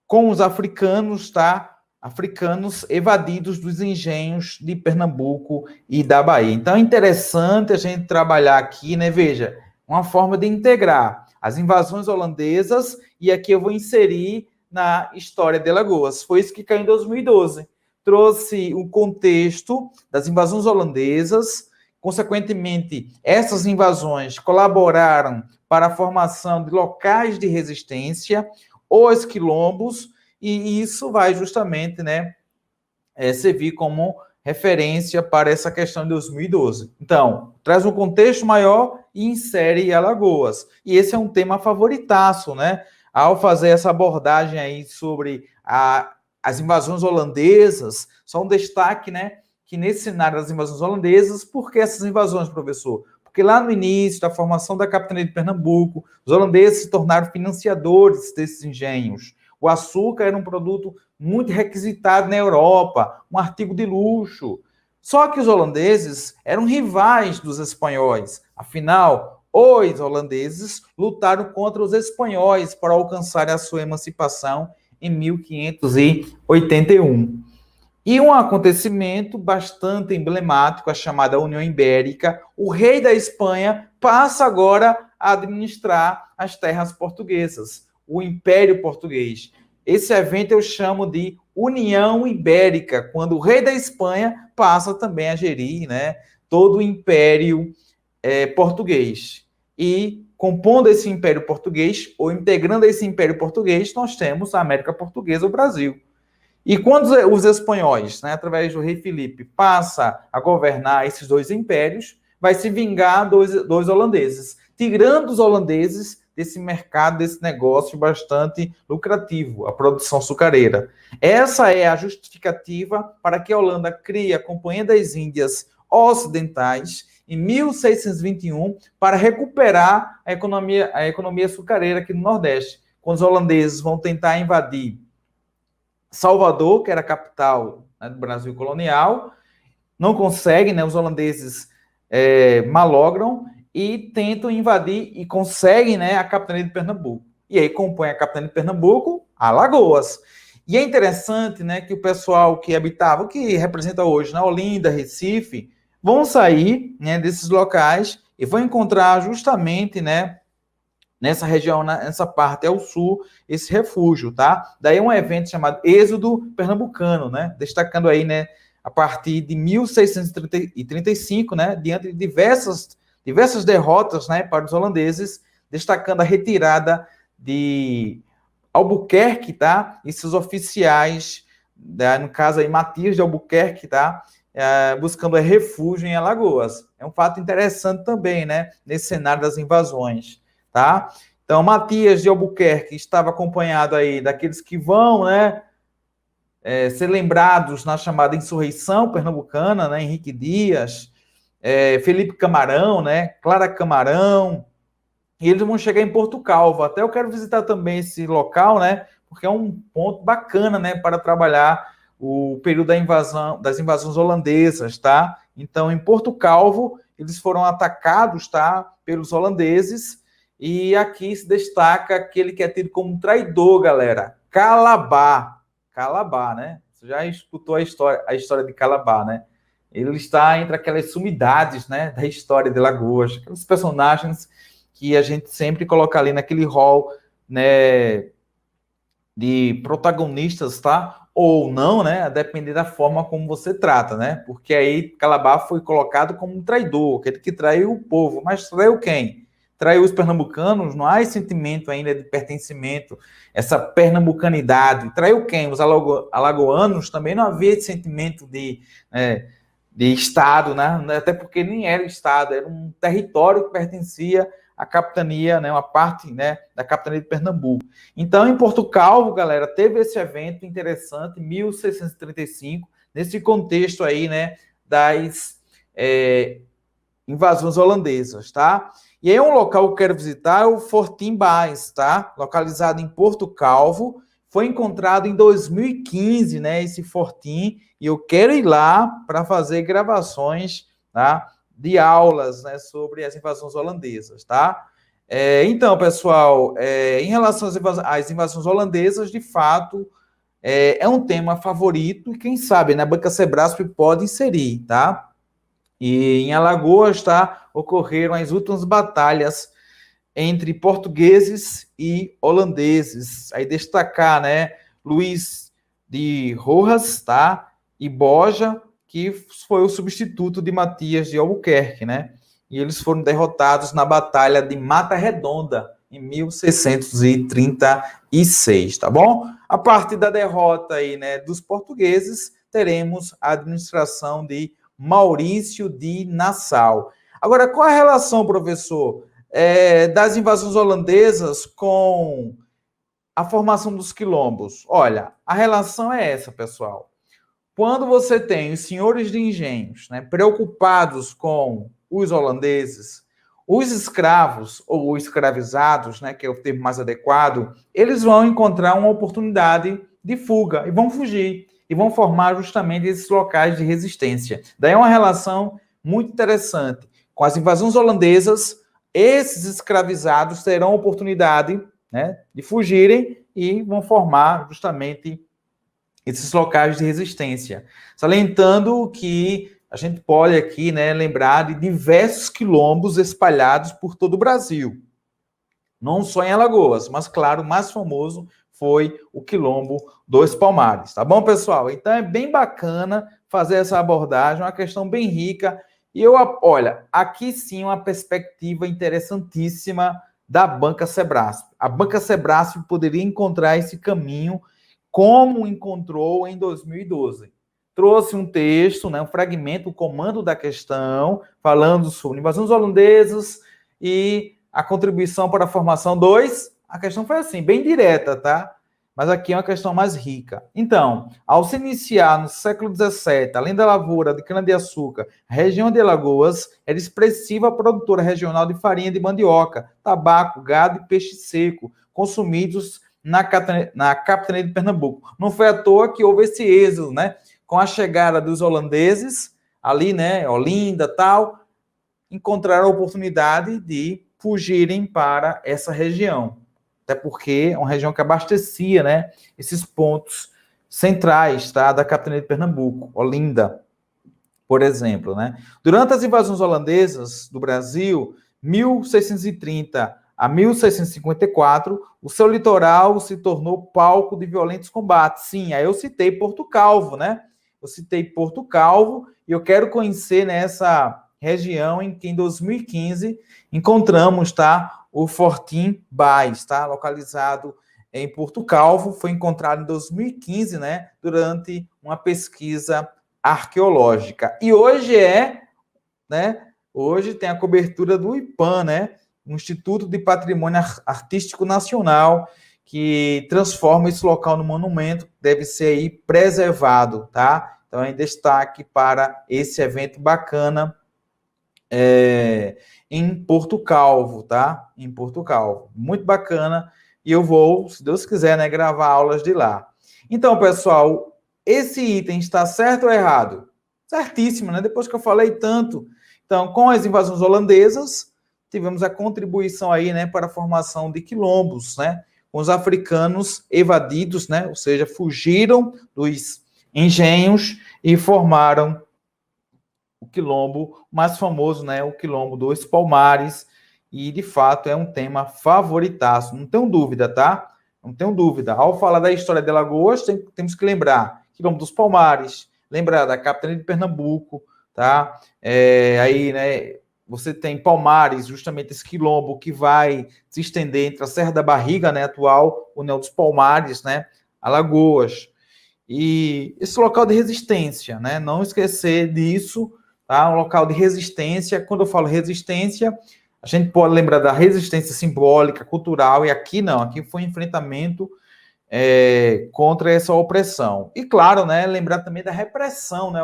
com os africanos, tá? Africanos evadidos dos engenhos de Pernambuco e da Bahia. Então é interessante a gente trabalhar aqui, né? Veja, uma forma de integrar as invasões holandesas, e aqui eu vou inserir na história de Alagoas. Foi isso que caiu em 2012. Trouxe o contexto das invasões holandesas, consequentemente, essas invasões colaboraram para a formação de locais de resistência, os quilombos, e isso vai justamente, né, servir como referência para essa questão de 2012. Então, traz um contexto maior e insere Alagoas. E esse é um tema favoritaço, né? Ao fazer essa abordagem aí sobre as invasões holandesas, só um destaque, né? Que nesse cenário das invasões holandesas, por que essas invasões, professor? Porque lá no início da formação da capitania de Pernambuco, os holandeses se tornaram financiadores desses engenhos. O açúcar era um produto muito requisitado na Europa, um artigo de luxo. Só que os holandeses eram rivais dos espanhóis. Afinal, os holandeses lutaram contra os espanhóis para alcançar a sua emancipação em 1581. E um acontecimento bastante emblemático, a chamada União Ibérica, o rei da Espanha passa agora a administrar as terras portuguesas, o Império Português. Esse evento eu chamo de União Ibérica, quando o rei da Espanha passa também a gerir, né, todo o Império Português. E compondo esse Império Português, ou integrando esse Império Português, nós temos a América Portuguesa, o Brasil. E quando os espanhóis, né, através do rei Filipe, passa a governar esses dois impérios, vai se vingar dos holandeses, tirando os holandeses desse mercado, desse negócio bastante lucrativo, a produção açucareira. Essa é a justificativa para que a Holanda crie a Companhia das Índias Ocidentais em 1621 para recuperar a economia açucareira aqui no Nordeste. Quando os holandeses vão tentar invadir Salvador, que era a capital, né, do Brasil colonial, não conseguem, né, os holandeses malogram e tentam invadir e conseguem, né, a capitania de Pernambuco. E aí compõe a capitania de Pernambuco, Alagoas. E é interessante, né, que o pessoal que habitava, que representa hoje na Olinda, Recife, vão sair, né, desses locais e vão encontrar justamente, né, nessa região, nessa parte ao sul, esse refúgio, tá? Daí um evento chamado Êxodo Pernambucano, né? Destacando aí, né, a partir de 1635, né, diante de diversas derrotas, né, para os holandeses, destacando a retirada de Albuquerque, tá? E seus oficiais, no caso aí, Matias de Albuquerque, tá? Buscando refúgio em Alagoas. É um fato interessante também, né, nesse cenário das invasões. Tá? Então, Matias de Albuquerque estava acompanhado aí daqueles que vão, né, ser lembrados na chamada insurreição pernambucana, né, Henrique Dias, Felipe Camarão, né, Clara Camarão, e eles vão chegar em Porto Calvo. Até eu quero visitar também esse local, né, porque é um ponto bacana, né, para trabalhar o período das invasões holandesas, tá? Então, em Porto Calvo, eles foram atacados, tá, pelos holandeses. E aqui se destaca aquele que é tido como traidor, galera. Calabar. Calabar, né? Você já escutou a história de Calabar, né? Ele está entre aquelas sumidades, né, da história de Alagoas, aqueles personagens que a gente sempre coloca ali naquele hall, né, de protagonistas, tá? Ou não, né? A depender da forma como você trata, né? Porque aí Calabar foi colocado como um traidor, aquele que traiu o povo. Mas traiu quem? Traiu os pernambucanos, não há esse sentimento ainda de pertencimento, essa pernambucanidade. Traiu quem? Os alagoanos também não havia esse sentimento de Estado, né? Até porque nem era Estado, era um território que pertencia à capitania, né? Uma parte, né, da capitania de Pernambuco. Então, em Porto Calvo, galera, teve esse evento interessante, em 1635, nesse contexto aí, né, das invasões holandesas, tá? E aí um local que eu quero visitar é o Fortim Baes, tá? Localizado em Porto Calvo. Foi encontrado em 2015, né, esse fortim, e eu quero ir lá para fazer gravações, tá, de aulas, né, sobre as invasões holandesas, tá? Então, pessoal, em relação às invasões holandesas, de fato, é um tema favorito, e quem sabe, né, a Banca Sebrasp pode inserir, tá? E em Alagoas, tá, ocorreram as últimas batalhas entre portugueses e holandeses. Aí destacar, né, Luís de Rojas, tá, e Boja, que foi o substituto de Matias de Albuquerque, né? E eles foram derrotados na Batalha de Mata Redonda, em 1636, tá bom? A partir da derrota aí, né, dos portugueses, teremos a administração de Maurício de Nassau. Agora, qual a relação, professor, das invasões holandesas com a formação dos quilombos? Olha, a relação é essa, pessoal. Quando você tem os senhores de engenhos, né, preocupados com os holandeses, os escravos ou escravizados, né, que é o termo mais adequado, eles vão encontrar uma oportunidade de fuga e vão fugir e vão formar justamente esses locais de resistência. Daí é uma relação muito interessante. Com as invasões holandesas, esses escravizados terão oportunidade, né, de fugirem e vão formar justamente esses locais de resistência. Salientando que a gente pode aqui, né, lembrar de diversos quilombos espalhados por todo o Brasil. Não só em Alagoas, mas, claro, o mais famoso foi o Quilombo dos Palmares. Tá bom, pessoal? Então, é bem bacana fazer essa abordagem, uma questão bem rica. E olha, aqui sim uma perspectiva interessantíssima da Banca Sebrasp. A Banca Sebrasp poderia encontrar esse caminho como encontrou em 2012. Trouxe um texto, né, um fragmento, o comando da questão, falando sobre invasões holandesas e a contribuição para a formação 2. A questão foi assim, bem direta, tá? Mas aqui é uma questão mais rica. Então, ao se iniciar no século XVII, além da lavoura de cana-de-açúcar, a região de Alagoas era expressiva produtora regional de farinha de mandioca, tabaco, gado e peixe seco, consumidos na capitania de Pernambuco. Não foi à toa que houve esse êxodo, né? Com a chegada dos holandeses, ali, né, Olinda, tal, encontraram a oportunidade de fugirem para essa região. Até porque é uma região que abastecia, né, esses pontos centrais, tá, da capitania de Pernambuco, Olinda, por exemplo, né? Durante as invasões holandesas do Brasil, 1630 a 1654, o seu litoral se tornou palco de violentos combates. Sim, aí eu citei Porto Calvo, né? Eu citei Porto Calvo e eu quero conhecer nessa região em que em 2015 encontramos, tá, o Fortim Baes, tá, localizado em Porto Calvo, foi encontrado em 2015, né, durante uma pesquisa arqueológica. E hoje hoje tem a cobertura do IPAM, né, um Instituto de Patrimônio Artístico Nacional, que transforma esse local num monumento, deve ser aí preservado, tá? Então, é em destaque para esse evento bacana em Porto Calvo, tá? Em Porto Calvo. Muito bacana. E eu vou, se Deus quiser, né, gravar aulas de lá. Então, pessoal, esse item está certo ou errado? Certíssimo, né? Depois que eu falei tanto. Então, com as invasões holandesas, tivemos a contribuição aí, né, para a formação de quilombos, né? Com os africanos evadidos, né? Ou seja, fugiram dos engenhos e formaram o quilombo mais famoso, né? O Quilombo dos Palmares. E, de fato, é um tema favoritaço. Não tenho dúvida, tá? Não tenho dúvida. Ao falar da história de Alagoas, temos que lembrar Quilombo dos Palmares, lembrar da capitania de Pernambuco, tá? Aí, né? Você tem Palmares, justamente esse quilombo que vai se estender entre a Serra da Barriga, né, atual União dos Palmares, né, Alagoas. E esse local de resistência, né, não esquecer disso, tá? Um local de resistência. Quando eu falo resistência, a gente pode lembrar da resistência simbólica, cultural, e aqui não, aqui foi enfrentamento contra essa opressão. E claro, né, lembrar também da repressão, né,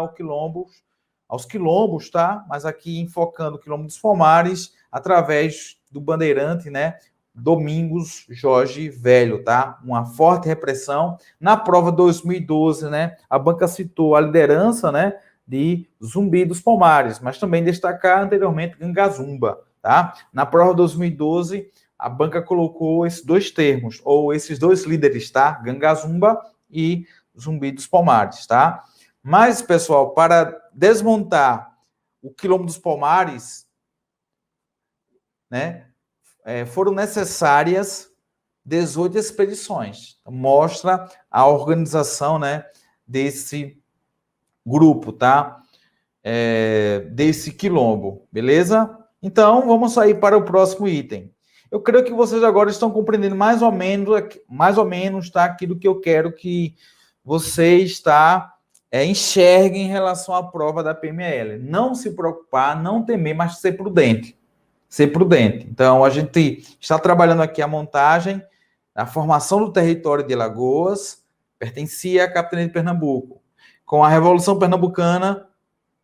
aos quilombos, tá? Mas aqui enfocando o Quilombo dos Palmares através do bandeirante, né? Domingos Jorge Velho, tá? Uma forte repressão. Na prova 2012, né? A banca citou a liderança, né? De Zumbi dos Palmares, mas também destacar anteriormente Gangazumba, tá? Na prova 2012, a banca colocou esses dois termos, ou esses dois líderes, tá? Gangazumba e Zumbi dos Palmares, tá? Mas, pessoal, para desmontar o Quilombo dos Palmares, né, foram necessárias 18 expedições. Então, mostra a organização, né, desse grupo, tá? Desse quilombo, beleza? Então, vamos sair para o próximo item. Eu creio que vocês agora estão compreendendo mais ou menos, tá, aquilo que eu quero que você está enxergue em relação à prova da PML. Não se preocupar, não temer, mas ser prudente. Ser prudente. Então, a gente está trabalhando aqui a montagem, a formação do território de Alagoas, pertencia à capitania de Pernambuco. Com a Revolução Pernambucana,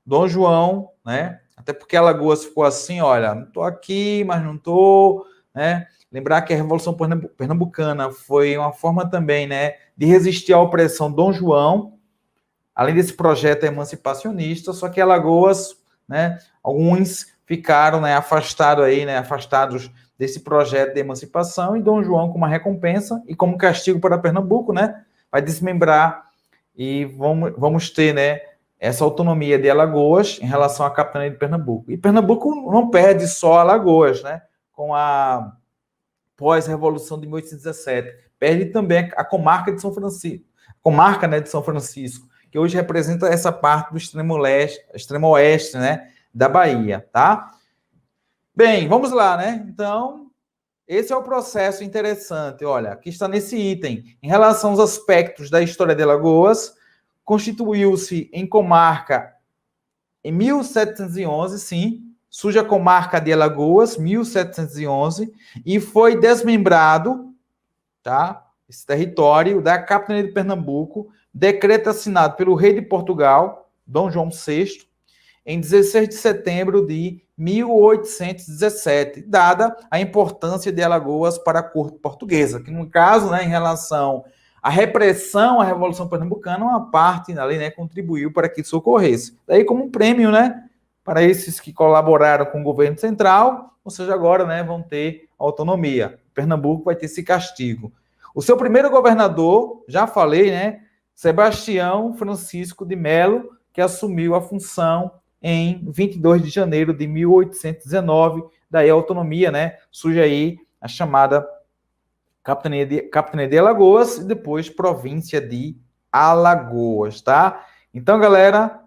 Dom João, né? Até porque Alagoas ficou assim, olha, não estou aqui, mas não estou, né? Lembrar que a Revolução Pernambucana foi uma forma também, né, de resistir à opressão Dom João, além desse projeto emancipacionista, só que Alagoas, né, alguns ficaram, né, afastados desse projeto de emancipação, e Dom João, como uma recompensa e como castigo para Pernambuco, né, vai desmembrar e vamos ter, né, essa autonomia de Alagoas em relação à capitania de Pernambuco. E Pernambuco não perde só Alagoas, né, com a pós-revolução de 1817, perde também a comarca de São Francisco, comarca, né, de São Francisco, que hoje representa essa parte do extremo oeste, né, da Bahia, tá? Bem, vamos lá, né? Então, esse é o processo interessante. Olha, aqui está nesse item. Em relação aos aspectos da história de Alagoas, constituiu-se em comarca em 1711, sim, surge a comarca de Alagoas, 1711, e foi desmembrado, tá? Esse território da capitania de Pernambuco, decreto assinado pelo rei de Portugal, Dom João VI, em 16 de setembro de 1817, dada a importância de Alagoas para a corte portuguesa, que no caso, né, em relação à repressão à Revolução Pernambucana, uma parte ali, né, contribuiu para que isso ocorresse. Daí como um prêmio, né, para esses que colaboraram com o governo central, ou seja, agora, né, vão ter autonomia. Pernambuco vai ter esse castigo. O seu primeiro governador, já falei, né, Sebastião Francisco de Melo, que assumiu a função em 22 de janeiro de 1819, daí a autonomia, né, surge aí a chamada Capitania de Alagoas e depois Província de Alagoas, tá? Então, galera,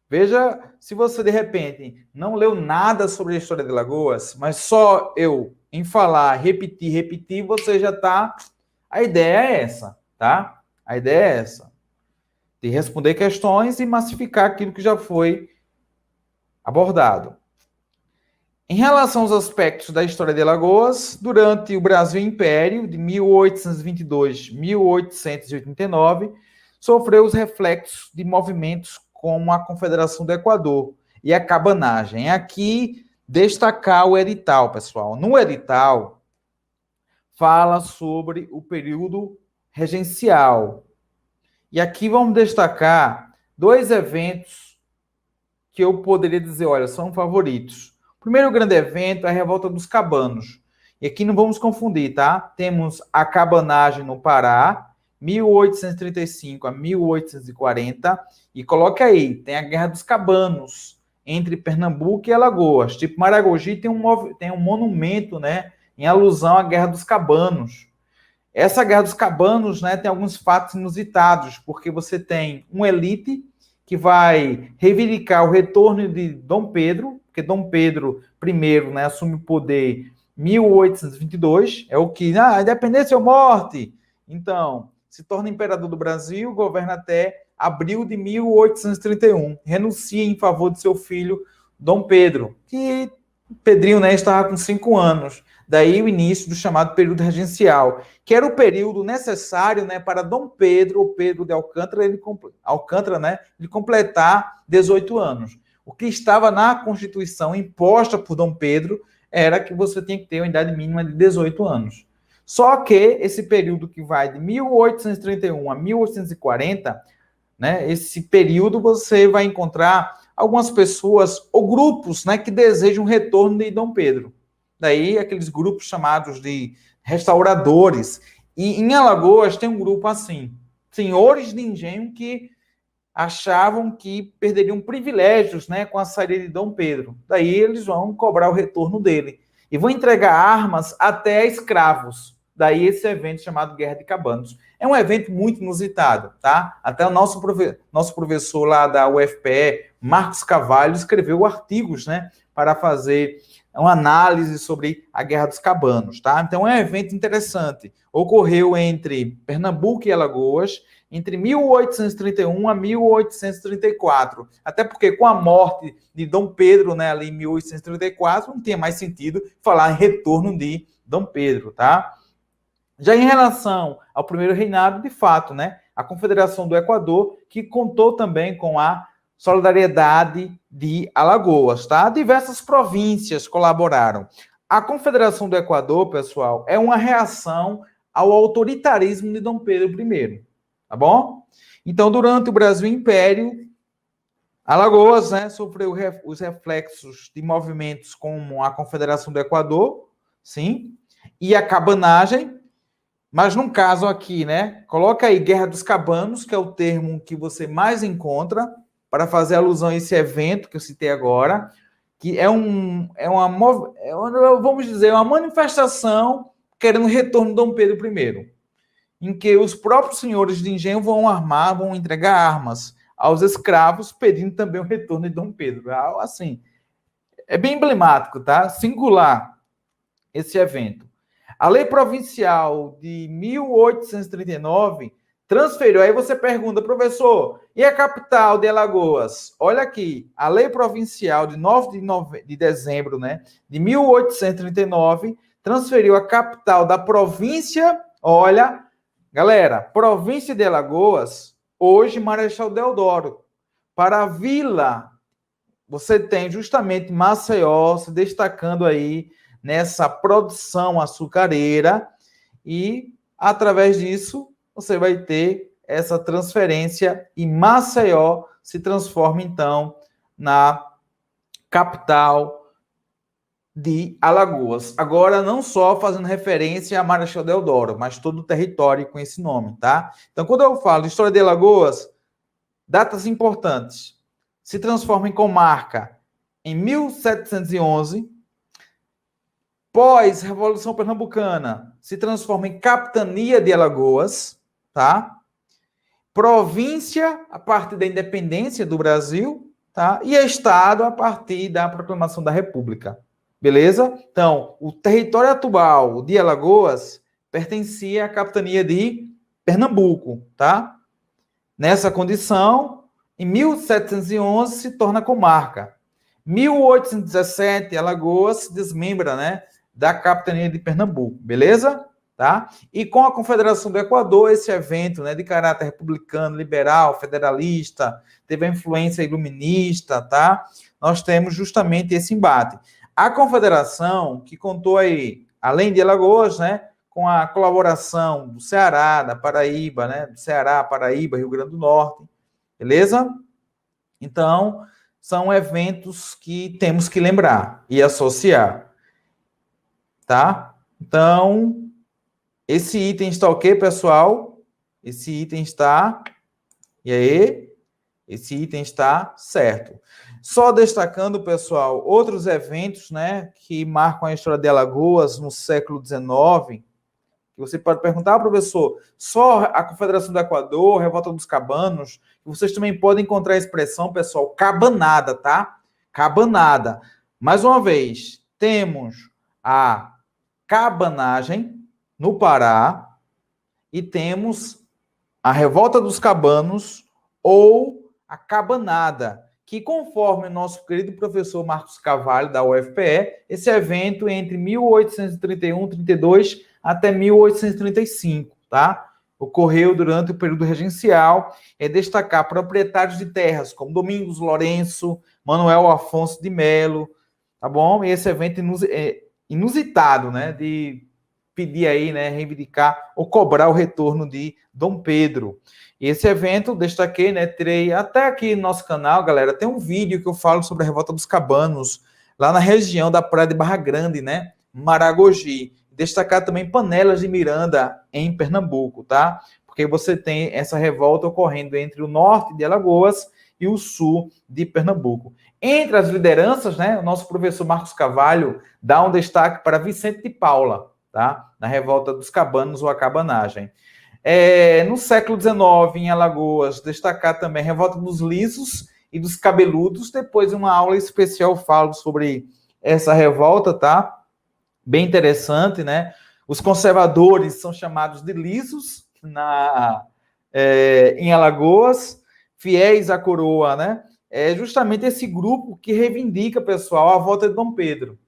veja se você, de repente, não leu nada sobre a história de Alagoas, mas só eu, em falar, repetir, você já tá... A ideia é essa, tá? A ideia é essa. De responder questões e massificar aquilo que já foi abordado. Em relação aos aspectos da história de Alagoas, durante o Brasil Império, de 1822 a 1889, sofreu os reflexos de movimentos como a Confederação do Equador e a cabanagem. Aqui, destacar o edital, pessoal. No edital, fala sobre o período regencial. E aqui vamos destacar dois eventos que eu poderia dizer, olha, são favoritos. O primeiro grande evento é a Revolta dos Cabanos. E aqui não vamos confundir, tá? Temos a cabanagem no Pará, 1835 a 1840, e coloca aí, tem a Guerra dos Cabanos, entre Pernambuco e Alagoas. Tipo, Maragogi tem um monumento, né, em alusão à Guerra dos Cabanos. Essa Guerra dos Cabanos, né, tem alguns fatos inusitados, porque você tem uma elite que vai reivindicar o retorno de Dom Pedro, porque Dom Pedro I, né, assume o poder em 1822, é o que, independência ou morte. Então, se torna imperador do Brasil, governa até abril de 1831, renuncia em favor de seu filho Dom Pedro, que Pedrinho, né, estava com 5 anos. Daí o início do chamado período regencial, que era o período necessário, né, para Dom Pedro, ou Pedro de Alcântara, ele completar 18 anos. O que estava na Constituição imposta por Dom Pedro era que você tinha que ter uma idade mínima de 18 anos. Só que esse período que vai de 1831 a 1840, né, esse período você vai encontrar algumas pessoas ou grupos, né, que desejam o retorno de Dom Pedro. Daí aqueles grupos chamados de restauradores. E em Alagoas tem um grupo assim, senhores de engenho que achavam que perderiam privilégios, né, com a saída de Dom Pedro. Daí eles vão cobrar o retorno dele. E vão entregar armas até a escravos. Daí esse evento chamado Guerra de Cabanos. É um evento muito inusitado, tá? Até o nosso professor lá da UFPE, Marcos Carvalho, escreveu artigos, né, para fazer uma análise sobre a Guerra dos Cabanos, tá? Então é um evento interessante. Ocorreu entre Pernambuco e Alagoas entre 1831 a 1834. Até porque com a morte de Dom Pedro, né, ali em 1834, não tinha mais sentido falar em retorno de Dom Pedro, tá? Já em relação ao primeiro reinado, de fato, né, a Confederação do Equador, que contou também com a solidariedade de Alagoas, tá? Diversas províncias colaboraram. A Confederação do Equador, pessoal, é uma reação ao autoritarismo de Dom Pedro I, tá bom? Então, durante o Brasil Império, Alagoas, né, sofreu os reflexos de movimentos como a Confederação do Equador, sim, e a cabanagem, mas num caso aqui, né, coloca aí Guerra dos Cabanos, que é o termo que você mais encontra para fazer alusão a esse evento que eu citei agora, que vamos dizer, uma manifestação querendo o retorno de Dom Pedro I, em que os próprios senhores de engenho vão armar, vão entregar armas aos escravos, pedindo também o retorno de Dom Pedro. Assim, é bem emblemático, tá? Singular esse evento. A lei provincial de 1839 transferiu. Aí você pergunta, professor, e a capital de Alagoas? Olha aqui, a lei provincial de 9 de dezembro, né, de 1839 transferiu a capital da província, olha, galera, província de Alagoas, hoje Marechal Deodoro, para a vila. Você tem justamente Maceió se destacando aí nessa produção açucareira e, através disso, você vai ter essa transferência e Maceió se transforma, então, na capital de Alagoas. Agora, não só fazendo referência a Marechal Deodoro, mas todo o território com esse nome, tá? Então, quando eu falo de história de Alagoas, datas importantes. Se transforma em comarca em 1711, pós-Revolução Pernambucana, se transforma em capitania de Alagoas, tá? Província a partir da independência do Brasil, tá? E estado a partir da proclamação da República. Beleza? Então, o território atual de Alagoas pertencia à capitania de Pernambuco, tá? Nessa condição, em 1711 se torna comarca. 1817, Alagoas se desmembra, né, da capitania de Pernambuco, beleza? Tá? E com a Confederação do Equador, esse evento, né, de caráter republicano, liberal, federalista, teve a influência iluminista, tá? Nós temos justamente esse embate. A Confederação, que contou aí, além de Alagoas, né, com a colaboração do Ceará, da Paraíba, né, do Ceará, Paraíba, Rio Grande do Norte, beleza? Então, são eventos que temos que lembrar e associar, tá? Então, esse item está ok, pessoal? Esse item está... E aí? Esse item está certo. Só destacando, pessoal, outros eventos, né, que marcam a história de Alagoas no século XIX, que você pode perguntar, professor, só a Confederação do Equador, Revolta dos Cabanos, vocês também podem encontrar a expressão, pessoal, cabanada, tá? Cabanada. Mais uma vez, temos a cabanagem no Pará e temos a Revolta dos Cabanos ou a cabanada, que conforme o nosso querido professor Marcos Carvalho, da UFPE, esse evento entre 1831 e 32 até 1835, tá? Ocorreu durante o período regencial, destacar proprietários de terras como Domingos Lourenço, Manuel Afonso de Melo, tá bom? E esse evento inusitado, né, de pedir aí, né, reivindicar ou cobrar o retorno de Dom Pedro. E esse evento, destaquei, né, terei até aqui no nosso canal, galera, tem um vídeo que eu falo sobre a Revolta dos Cabanos, lá na região da Praia de Barra Grande, né, Maragogi. Destacar também Panelas de Miranda, em Pernambuco, tá? Porque você tem essa revolta ocorrendo entre o norte de Alagoas e o sul de Pernambuco. Entre as lideranças, né, o nosso professor Marcos Carvalho dá um destaque para Vicente de Paula, tá? Na Revolta dos Cabanos ou a cabanagem. No século XIX, em Alagoas, destacar também a Revolta dos Lisos e dos Cabeludos. Depois, uma aula especial, falo sobre essa revolta, tá? Bem interessante, né? Os conservadores são chamados de lisos em Alagoas, fiéis à coroa, né? É justamente esse grupo que reivindica, pessoal, a volta de Dom Pedro.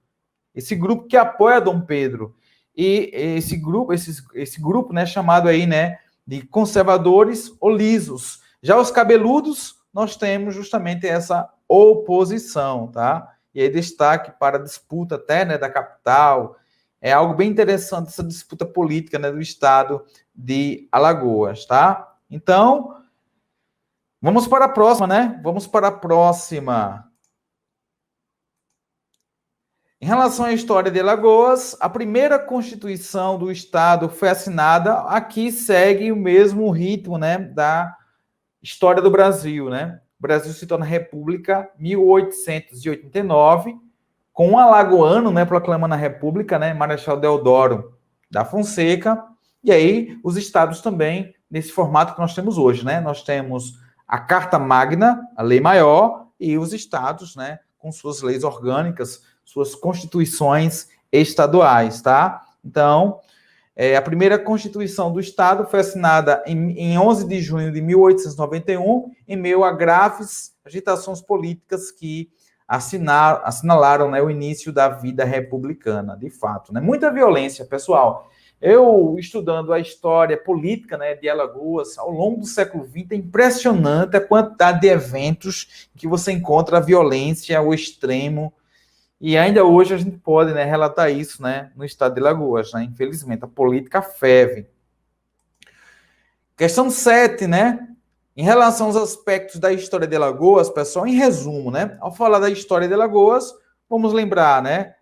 Esse grupo que apoia Dom Pedro. E esse grupo, né, chamado aí, né, de conservadores ou lisos. Já os cabeludos, nós temos justamente essa oposição, tá? E aí destaque para a disputa até, né, da capital. É algo bem interessante essa disputa política, né, do estado de Alagoas, tá? Então, vamos para a próxima, né? Vamos para a próxima. Em relação à história de Alagoas, a primeira Constituição do Estado foi assinada, aqui segue o mesmo ritmo, né, da história do Brasil, né? O Brasil se torna república em 1889, com um alagoano, né, proclamando a república, né, Marechal Deodoro da Fonseca, e aí os estados também nesse formato que nós temos hoje, né? Nós temos a Carta Magna, a lei maior, e os estados, né, com suas leis orgânicas, suas constituições estaduais, tá? Então, a primeira Constituição do Estado foi assinada em 11 de junho de 1891, em meio a graves agitações políticas que assinalaram, né, o início da vida republicana, de fato. Né? Muita violência, pessoal. Eu, estudando a história política, né, de Alagoas, ao longo do século XX, é impressionante a quantidade de eventos que você encontra a violência ao extremo. E ainda hoje a gente pode, né, relatar isso, né, no estado de Alagoas. Né? Infelizmente, a política ferve. Questão 7, né? Em relação aos aspectos da história de Alagoas, pessoal, em resumo, né? Ao falar da história de Alagoas, vamos lembrar, né?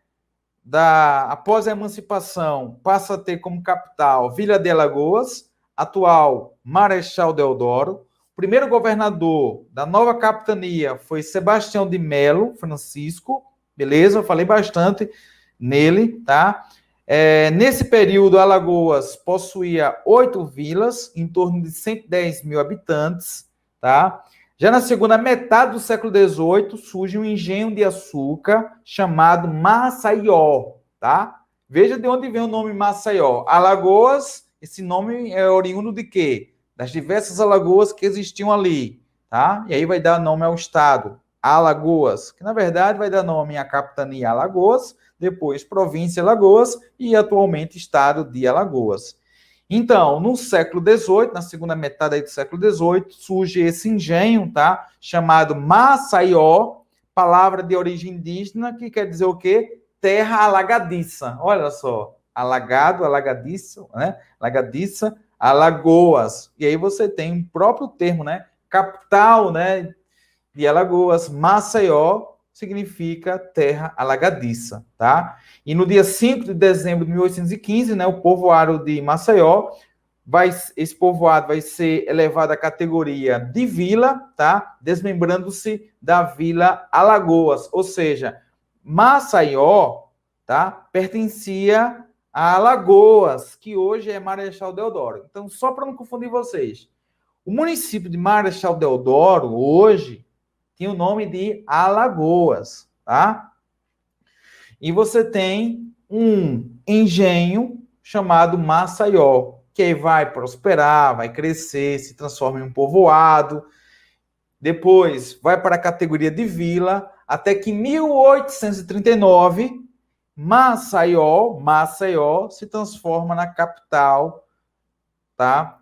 Após a emancipação, passa a ter como capital Vila de Alagoas, atual Marechal Deodoro. O primeiro governador da nova capitania foi Sebastião de Melo Francisco, beleza? Eu falei bastante nele, tá? Nesse período, Alagoas possuía 8 vilas, em torno de 110 mil habitantes, tá? Já na segunda metade do século XVIII, surge um engenho de açúcar chamado Maceió, tá? Veja de onde vem o nome Maceió. Alagoas, esse nome é oriundo de quê? Das diversas alagoas que existiam ali, tá? E aí vai dar nome ao estado, Alagoas, que na verdade vai dar nome à capitania Alagoas, depois província Alagoas e atualmente estado de Alagoas. Então, no século XVIII, na segunda metade do século XVIII, surge esse engenho, tá? Chamado Maceió, palavra de origem indígena, que quer dizer o quê? Terra alagadiça. Olha só, alagado, alagadiça, né? Alagadiça, Alagoas. E aí você tem um próprio termo, né? Capital, né? De Alagoas, Maceió, significa terra alagadiça, tá? E no dia 5 de dezembro de 1815, né, o povoado de Maceió, esse povoado vai ser elevado à categoria de vila, tá? Desmembrando-se da Vila Alagoas, ou seja, Maceió, tá? Pertencia a Alagoas, que hoje é Marechal Deodoro. Então, só para não confundir vocês, o município de Marechal Deodoro, hoje, tem o nome de Alagoas, tá? E você tem um engenho chamado Maceió, que vai prosperar, vai crescer, se transforma em um povoado, depois vai para a categoria de vila, até que em 1839, Maceió se transforma na capital, tá?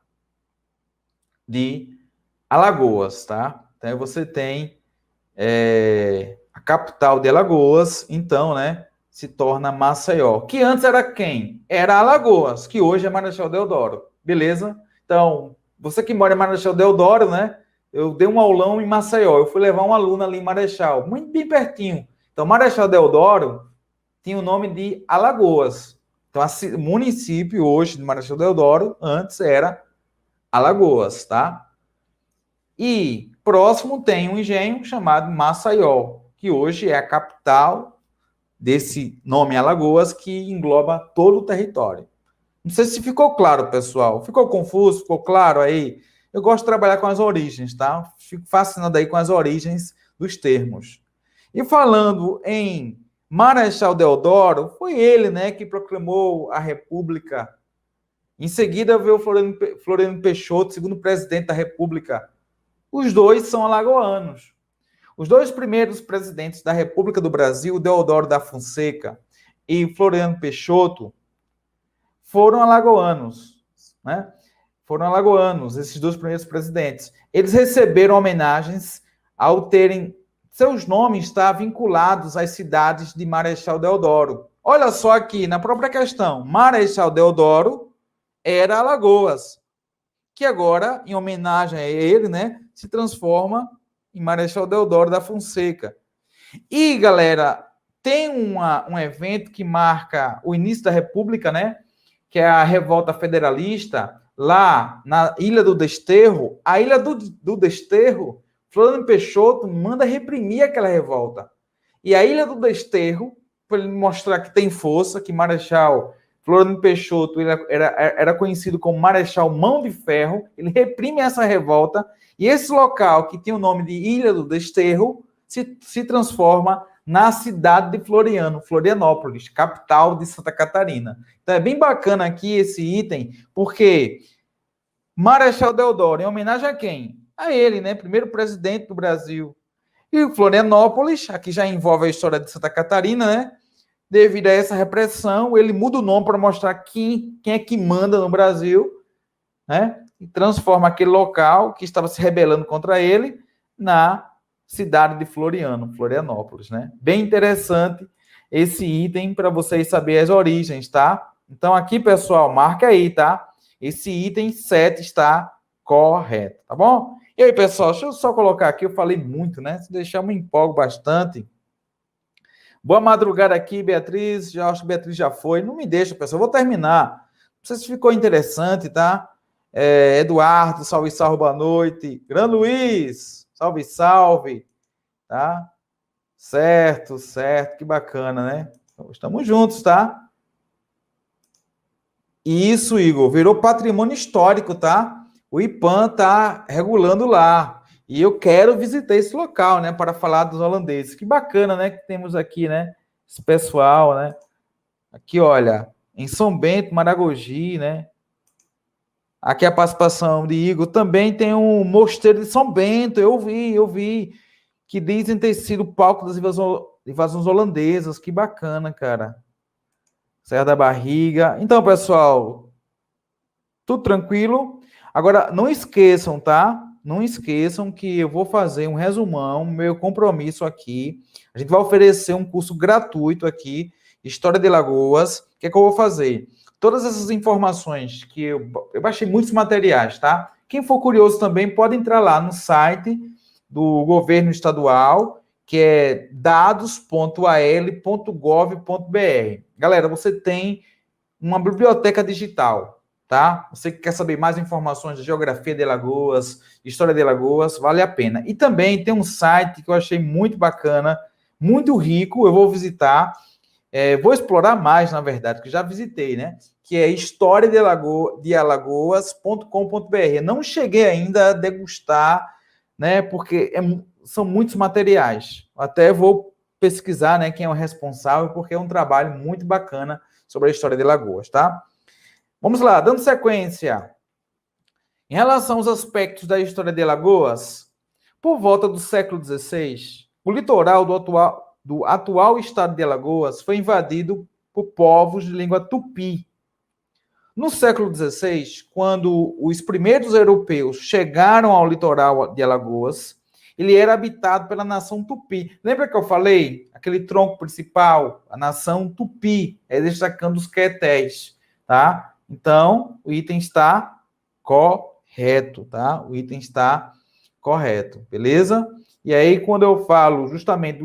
De Alagoas, tá? Então você tem a capital de Alagoas, então, né, se torna Maceió, que antes era quem? Era Alagoas, que hoje é Marechal Deodoro, beleza? Então, você que mora em Marechal Deodoro, né, eu dei um aulão em Maceió, eu fui levar um aluno ali em Marechal, muito bem pertinho. Então, Marechal Deodoro tinha o nome de Alagoas. Então, o município hoje de Marechal Deodoro, antes era Alagoas, tá? E próximo tem um engenho chamado Maceió, que hoje é a capital desse nome Alagoas, que engloba todo o território. Não sei se ficou claro, pessoal. Ficou confuso? Ficou claro aí? Eu gosto de trabalhar com as origens, tá? Fico fascinado aí com as origens dos termos. E falando em Marechal Deodoro, foi ele, né, que proclamou a República Em seguida veio o Floriano Peixoto, segundo presidente da República. Os dois são alagoanos. Os dois primeiros presidentes da República do Brasil, Deodoro da Fonseca e Floriano Peixoto, foram alagoanos, né? Foram alagoanos, esses dois primeiros presidentes. Eles receberam homenagens ao terem seus nomes vinculados às cidades de Marechal Deodoro. Olha só aqui, na própria questão, Marechal Deodoro era Alagoas, que agora, em homenagem a ele, né, se transforma em Marechal Deodoro da Fonseca. E, galera, tem um evento que marca o início da República, né, que é a Revolta Federalista, lá na Ilha do Desterro. A Ilha do Desterro, Floriano Peixoto manda reprimir aquela revolta. E a Ilha do Desterro, para ele mostrar que tem força, que Marechal Floriano Peixoto era conhecido como Marechal Mão de Ferro, ele reprime essa revolta, e esse local, que tinha o nome de Ilha do Desterro, se transforma na cidade de Florianópolis, capital de Santa Catarina. Então é bem bacana aqui esse item, porque Marechal Deodoro, em homenagem a quem? A ele, né? Primeiro presidente do Brasil. E Florianópolis, aqui já envolve a história de Santa Catarina, né? Devido a essa repressão, ele muda o nome para mostrar quem é que manda no Brasil, né? E transforma aquele local que estava se rebelando contra ele na cidade de Florianópolis, né? Bem interessante esse item para vocês saberem as origens, tá? Então aqui, pessoal, marca aí, tá? Esse item 7 está correto, tá bom? E aí, pessoal, deixa eu só colocar aqui, eu falei muito, né? Se deixar, eu me empolgo bastante. Boa madrugada aqui, Beatriz. Já acho que Beatriz já foi. Não me deixa, pessoal. Eu vou terminar. Não sei se ficou interessante, tá? Eduardo, salve, salve, boa noite. Grande Luiz, salve, salve. Tá? Certo, certo. Que bacana, né? Estamos juntos, tá? Isso, Igor. Virou patrimônio histórico, tá? O IPAM tá regulando lá. E eu quero visitar esse local, né, para falar dos holandeses. Que bacana, né, que temos aqui, né, esse pessoal, né. Aqui, olha, em São Bento, Maragogi, né. Aqui a participação de Igor. Também tem um mosteiro de São Bento, eu vi, que dizem ter sido palco das invasões holandesas. Que bacana, cara. Serra da Barriga. Então, pessoal, tudo tranquilo? Agora, não esqueçam, tá? Não esqueçam que eu vou fazer um resumão, meu compromisso aqui. A gente vai oferecer um curso gratuito aqui, História de Alagoas. O que é que eu vou fazer? Todas essas informações que eu baixei muitos materiais, tá? Quem for curioso também pode entrar lá no site do governo estadual, que é dados.al.gov.br. Galera, você tem uma biblioteca digital. Tá? Você que quer saber mais informações de geografia de Alagoas, história de Alagoas, vale a pena. E também tem um site que eu achei muito bacana, muito rico, eu vou visitar, vou explorar mais, na verdade, que já visitei, né? Que é historiadealagoas.com.br. Não cheguei ainda a degustar, né? Porque são muitos materiais. Até vou pesquisar, né, quem é o responsável, porque é um trabalho muito bacana sobre a história de Alagoas, tá? Vamos lá, dando sequência. Em relação aos aspectos da história de Alagoas, por volta do século XVI, o litoral do atual estado de Alagoas foi invadido por povos de língua tupi. No século XVI, quando os primeiros europeus chegaram ao litoral de Alagoas, ele era habitado pela nação tupi. Lembra que eu falei? Aquele tronco principal, a nação tupi, destacando os quetés, tá? Então, o item está correto, tá? O item está correto, beleza? E aí, quando eu falo justamente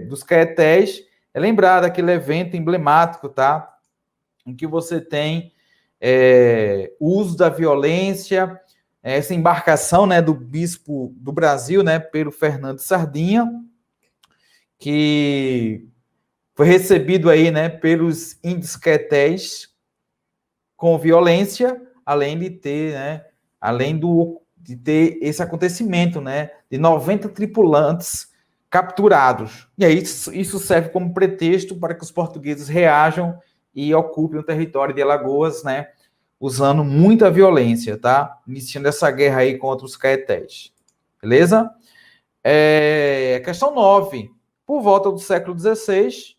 dos caetés, é lembrar daquele evento emblemático, tá? Em que você tem o uso da violência, essa embarcação, né, do bispo do Brasil, né, Pedro Fernando Sardinha, que foi recebido aí, né, pelos índios caetés, com violência, além de ter, né, de ter esse acontecimento, né, de 90 tripulantes capturados. E aí isso serve como pretexto para que os portugueses reajam e ocupem o território de Alagoas, né, usando muita violência, tá? Iniciando essa guerra aí contra os caetés. Beleza? Questão 9. Por volta do século XVI,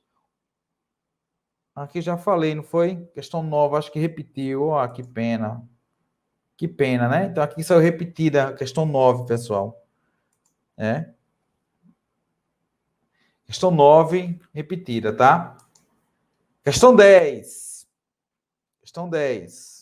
aqui já falei, não foi? Questão 9, acho que repetiu. Ó, que pena. Que pena, né? Então aqui saiu repetida a questão 9, pessoal. Questão 9, repetida, tá? Questão 10. Questão 10.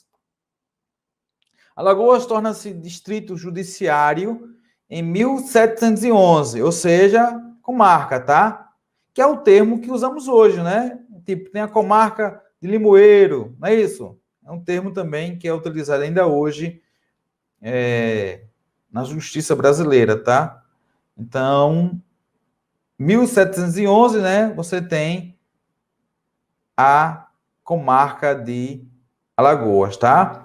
Alagoas torna-se distrito judiciário em 1711, ou seja, comarca, tá? Que é o termo que usamos hoje, né? Tipo, tem a comarca de Limoeiro, não é isso? É um termo também que é utilizado ainda hoje na justiça brasileira, tá? Então, 1711, né? Você tem a comarca de Alagoas, tá?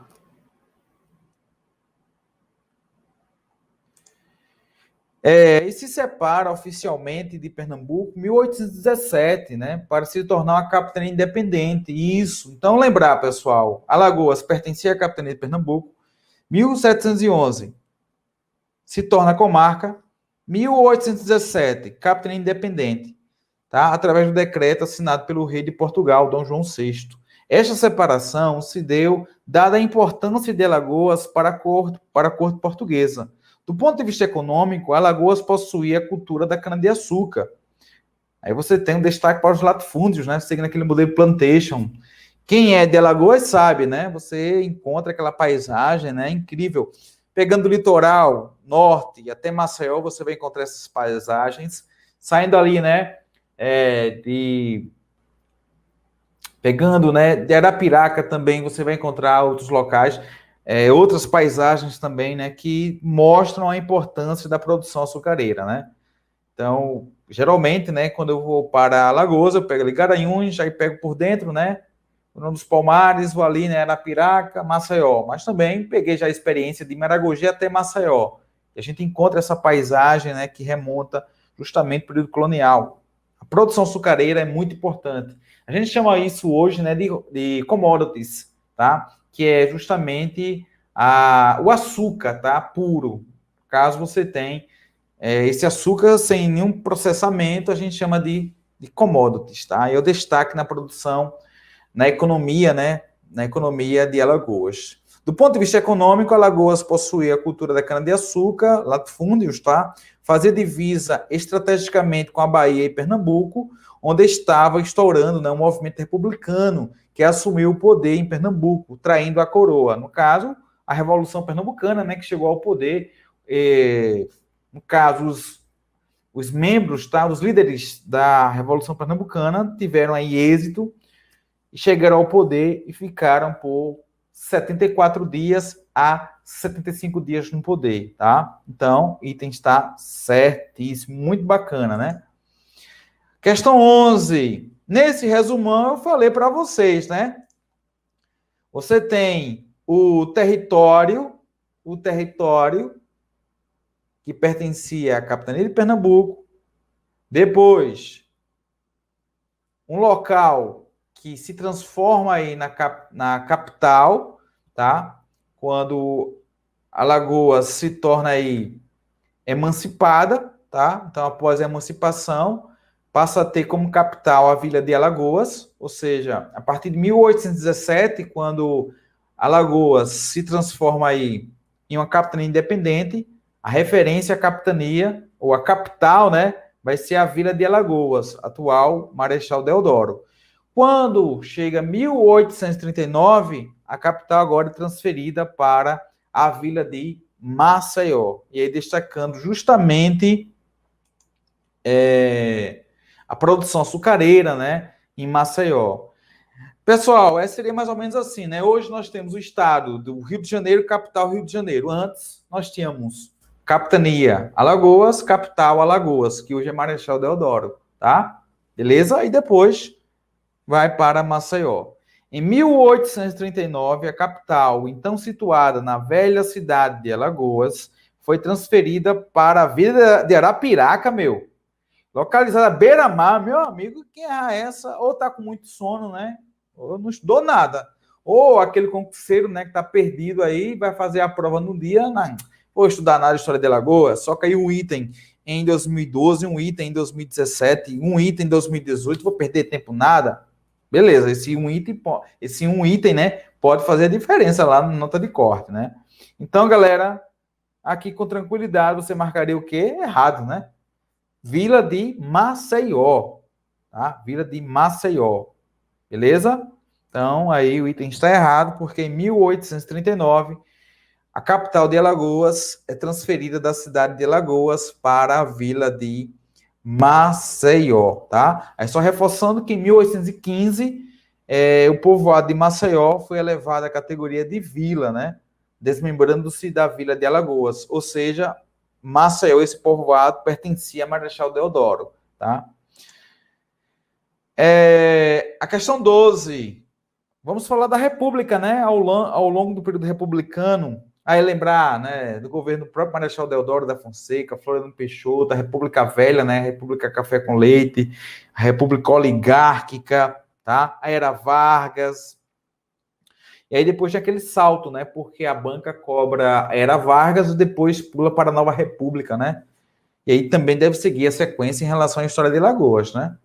E se separa oficialmente de Pernambuco em 1817, né, para se tornar uma capitania independente. Isso. Então, lembrar, pessoal, Alagoas pertencia à capitania de Pernambuco, 1711 se torna comarca, 1817 capitania independente, tá? Através do decreto assinado pelo rei de Portugal, Dom João VI. Esta separação se deu dada a importância de Alagoas para a corte portuguesa. Do ponto de vista econômico, Alagoas possuía a cultura da cana-de-açúcar. Aí você tem um destaque para os latifúndios, né? Seguindo aquele modelo plantation. Quem é de Alagoas sabe, né? Você encontra aquela paisagem, né? Incrível. Pegando o litoral norte até Maceió, você vai encontrar essas paisagens. Saindo ali, né? Pegando, né? De Arapiraca também você vai encontrar outros locais. Outras paisagens também, né, que mostram a importância da produção açucareira, né? Então, geralmente, né, quando eu vou para Alagoas, eu pego ali Garanhuns, aí pego por dentro, né, um dos Palmares, vou ali, né, Arapiraca, Maceió, mas também peguei já a experiência de Maragogi até Maceió. E a gente encontra essa paisagem, né, que remonta justamente ao período colonial. A produção açucareira é muito importante. A gente chama isso hoje, né, de commodities, tá? Que é justamente o açúcar, tá? Puro. Caso você tenha esse açúcar sem nenhum processamento, a gente chama de commodities, tá? E eu destaque na produção, na economia, né? Na economia de Alagoas. Do ponto de vista econômico, Alagoas possuía a cultura da cana-de-açúcar, latifúndios, tá? Fazia divisa estrategicamente com a Bahia e Pernambuco, onde estava instaurando, né, um movimento republicano que assumiu o poder em Pernambuco, traindo a coroa. No caso, a Revolução Pernambucana, né, que chegou ao poder. No caso, os membros, tá, os líderes da Revolução Pernambucana tiveram aí êxito e chegaram ao poder e ficaram por 74 dias a 75 dias no poder, tá? Então, item está certíssimo, muito bacana, né? Questão 11. Nesse resumão eu falei para vocês, né? Você tem o território que pertencia à capitania de Pernambuco. Depois, um local que se transforma aí na capital, tá? Quando Alagoas se torna aí emancipada, tá? Então, após a emancipação, passa a ter como capital a Vila de Alagoas, ou seja, a partir de 1817, quando Alagoas se transforma aí em uma capitania independente, a referência à capitania, ou a capital, né, vai ser a Vila de Alagoas, atual Marechal Deodoro. Quando chega 1839, a capital agora é transferida para a Vila de Maceió. E aí destacando justamente a produção açucareira, né, em Maceió. Pessoal, seria mais ou menos assim, né? Hoje nós temos o estado do Rio de Janeiro, capital Rio de Janeiro. Antes nós tínhamos capitania Alagoas, capital Alagoas, que hoje é Marechal Deodoro, tá? Beleza? E depois vai para Maceió. Em 1839, a capital, então situada na velha cidade de Alagoas, foi transferida para a Vila de Arapiraca, localizada à beira-mar. Meu amigo, quem é essa? Ou tá com muito sono, né? Ou não estudou nada. Ou aquele concurseiro, né, que está perdido aí, vai fazer a prova no dia, não, vou estudar na história de Alagoas, só caiu um item em 2012, um item em 2017, um item em 2018, vou perder tempo nada. Beleza, esse um item, né, pode fazer a diferença lá na nota de corte, né? Então, galera, aqui com tranquilidade você marcaria o quê? Errado, né? Vila de Maceió, tá? Vila de Maceió, beleza? Então, aí o item está errado, porque em 1839, a capital de Alagoas é transferida da cidade de Alagoas para a vila de Maceió, tá? Aí só reforçando que em 1815, o povoado de Maceió foi elevado à categoria de vila, né? Desmembrando-se da vila de Alagoas, ou seja, Maceió, esse povoado, pertencia a Marechal Deodoro, tá? A questão 12. Vamos falar da República, né? Ao longo do período republicano, aí lembrar, né, do governo do próprio Marechal Deodoro da Fonseca, Floriano Peixoto, a República Velha, né, a República Café com Leite, a República Oligárquica, tá? A Era Vargas. E aí depois tem aquele salto, né? Porque a banca cobra a Era Vargas e depois pula para a Nova República, né? E aí também deve seguir a sequência em relação à história de Alagoas, né?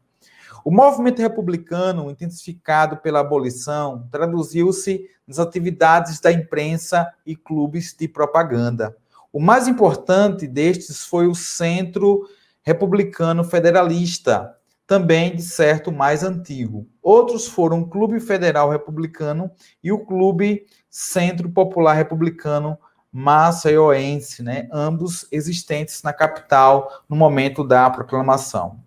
O movimento republicano, intensificado pela abolição, traduziu-se nas atividades da imprensa e clubes de propaganda. O mais importante destes foi o Centro Republicano Federalista, também, de certo, mais antigo. Outros foram o Clube Federal Republicano e o Clube Centro Popular Republicano Maceioense, né? Ambos existentes na capital no momento da proclamação.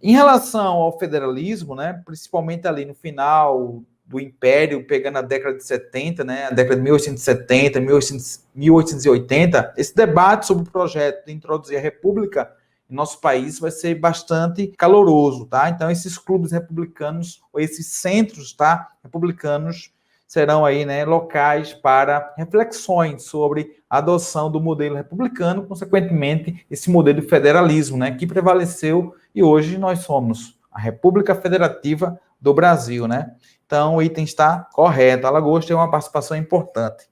Em relação ao federalismo, né, principalmente ali no final do Império, pegando a década de 70, né, a década de 1870, 1880, esse debate sobre o projeto de introduzir a República em nosso país vai ser bastante caloroso, tá? Então, esses clubes republicanos, ou esses centros, tá, republicanos, serão aí, né, locais para reflexões sobre a adoção do modelo republicano, consequentemente, esse modelo de federalismo, né, que prevaleceu e hoje nós somos a República Federativa do Brasil, né? Então, o item está correto. Alagoas tem uma participação importante.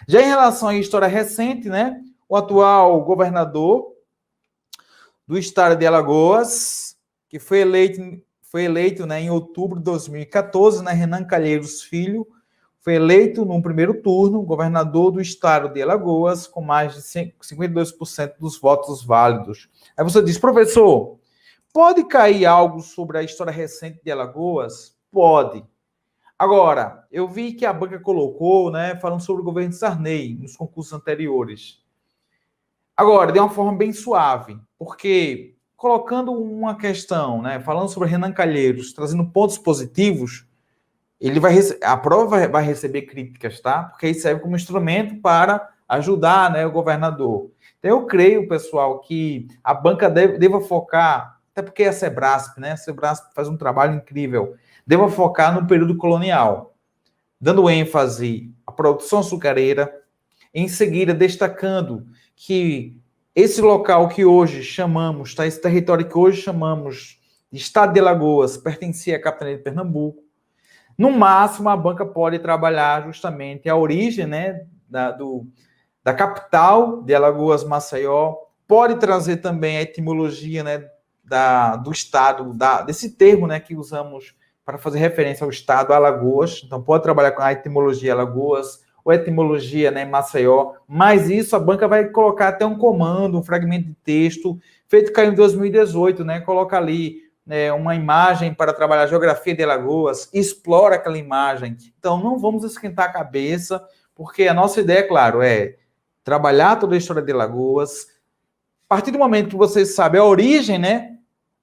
Já em relação à história recente, né, o atual governador do estado de Alagoas, que foi eleito, né, em outubro de 2014, né, Renan Calheiros Filho, foi eleito no primeiro turno governador do estado de Alagoas com mais de 52% dos votos válidos. Aí você diz, professor, pode cair algo sobre a história recente de Alagoas? Pode. Agora, eu vi que a banca colocou, né, falando sobre o governo de Sarney nos concursos anteriores. Agora, de uma forma bem suave, porque colocando uma questão, né, falando sobre Renan Calheiros, trazendo pontos positivos, a prova vai receber críticas, tá? Porque isso serve como instrumento para ajudar, né, o governador. Então, eu creio, pessoal, que a banca deva focar, até porque a Sebrasp, né? A Sebrasp faz um trabalho incrível, deva focar no período colonial, dando ênfase à produção açucareira, em seguida destacando que esse local que hoje chamamos, tá? Esse território que hoje chamamos de Estado de Alagoas, pertencia à capitania de Pernambuco. No máximo, a banca pode trabalhar justamente a origem, né, da capital de Alagoas, Maceió, pode trazer também a etimologia, né, do estado, desse termo, né, que usamos para fazer referência ao estado Alagoas. Então, pode trabalhar com a etimologia Alagoas, ou etimologia, né, Maceió, mas isso a banca vai colocar até um comando, um fragmento de texto, feito caiu em 2018, né, coloca ali uma imagem para trabalhar a geografia de Alagoas, explora aquela imagem. Então, não vamos esquentar a cabeça, porque a nossa ideia, claro, é trabalhar toda a história de Alagoas. A partir do momento que vocês sabem a origem, né,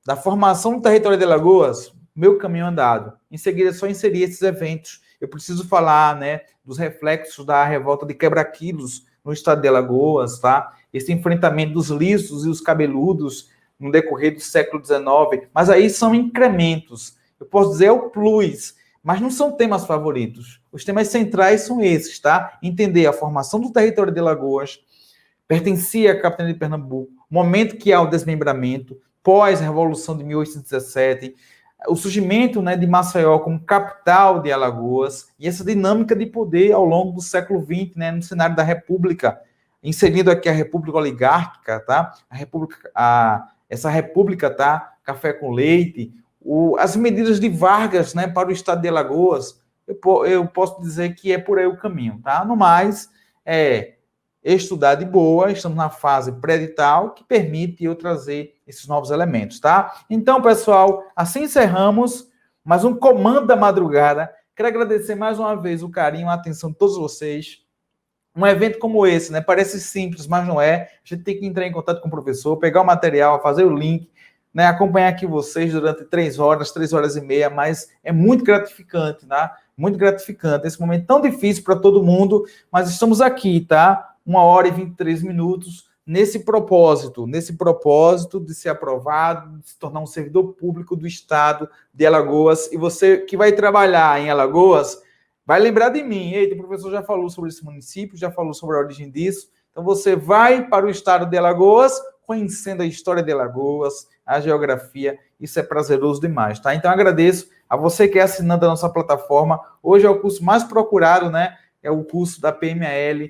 da formação do território de Alagoas, meu caminho andado. Em seguida, é só inserir esses eventos. Eu preciso falar, né, dos reflexos da revolta de quebra-quilos no estado de Alagoas, tá? Esse enfrentamento dos lisos e os cabeludos no decorrer do século XIX, mas aí são incrementos. Eu posso dizer o plus, mas não são temas favoritos. Os temas centrais são esses, tá? Entender a formação do território de Alagoas, pertencia à capitania de Pernambuco, momento que há o desmembramento, pós-revolução de 1817, o surgimento, né, de Maceió como capital de Alagoas e essa dinâmica de poder ao longo do século XX, né, no cenário da República, inserindo aqui a República Oligárquica, tá? Essa República, tá? Café com leite, as medidas de Vargas, né, para o estado de Alagoas, eu posso dizer que é por aí o caminho, tá? No mais, estudar de boa, estamos na fase pré-edital, que permite eu trazer esses novos elementos, tá? Então, pessoal, assim encerramos mais um Comando da Madrugada. Quero agradecer mais uma vez o carinho, a atenção de todos vocês. Um evento como esse, né? Parece simples, mas não é. A gente tem que entrar em contato com o professor, pegar o material, fazer o link, né? Acompanhar aqui vocês durante 3 horas e meia, mas é muito gratificante, tá? Muito gratificante. Esse momento tão difícil para todo mundo, mas estamos aqui, tá? 1 hora e 23 minutos nesse propósito de ser aprovado, de se tornar um servidor público do Estado de Alagoas. E você que vai trabalhar em Alagoas, vai lembrar de mim. Eita, o professor já falou sobre esse município, já falou sobre a origem disso. Então, você vai para o Estado de Alagoas, conhecendo a história de Alagoas, a geografia. Isso é prazeroso demais, tá? Então, agradeço a você que é assinante da nossa plataforma. Hoje é o curso mais procurado, né? É o curso da PMAL,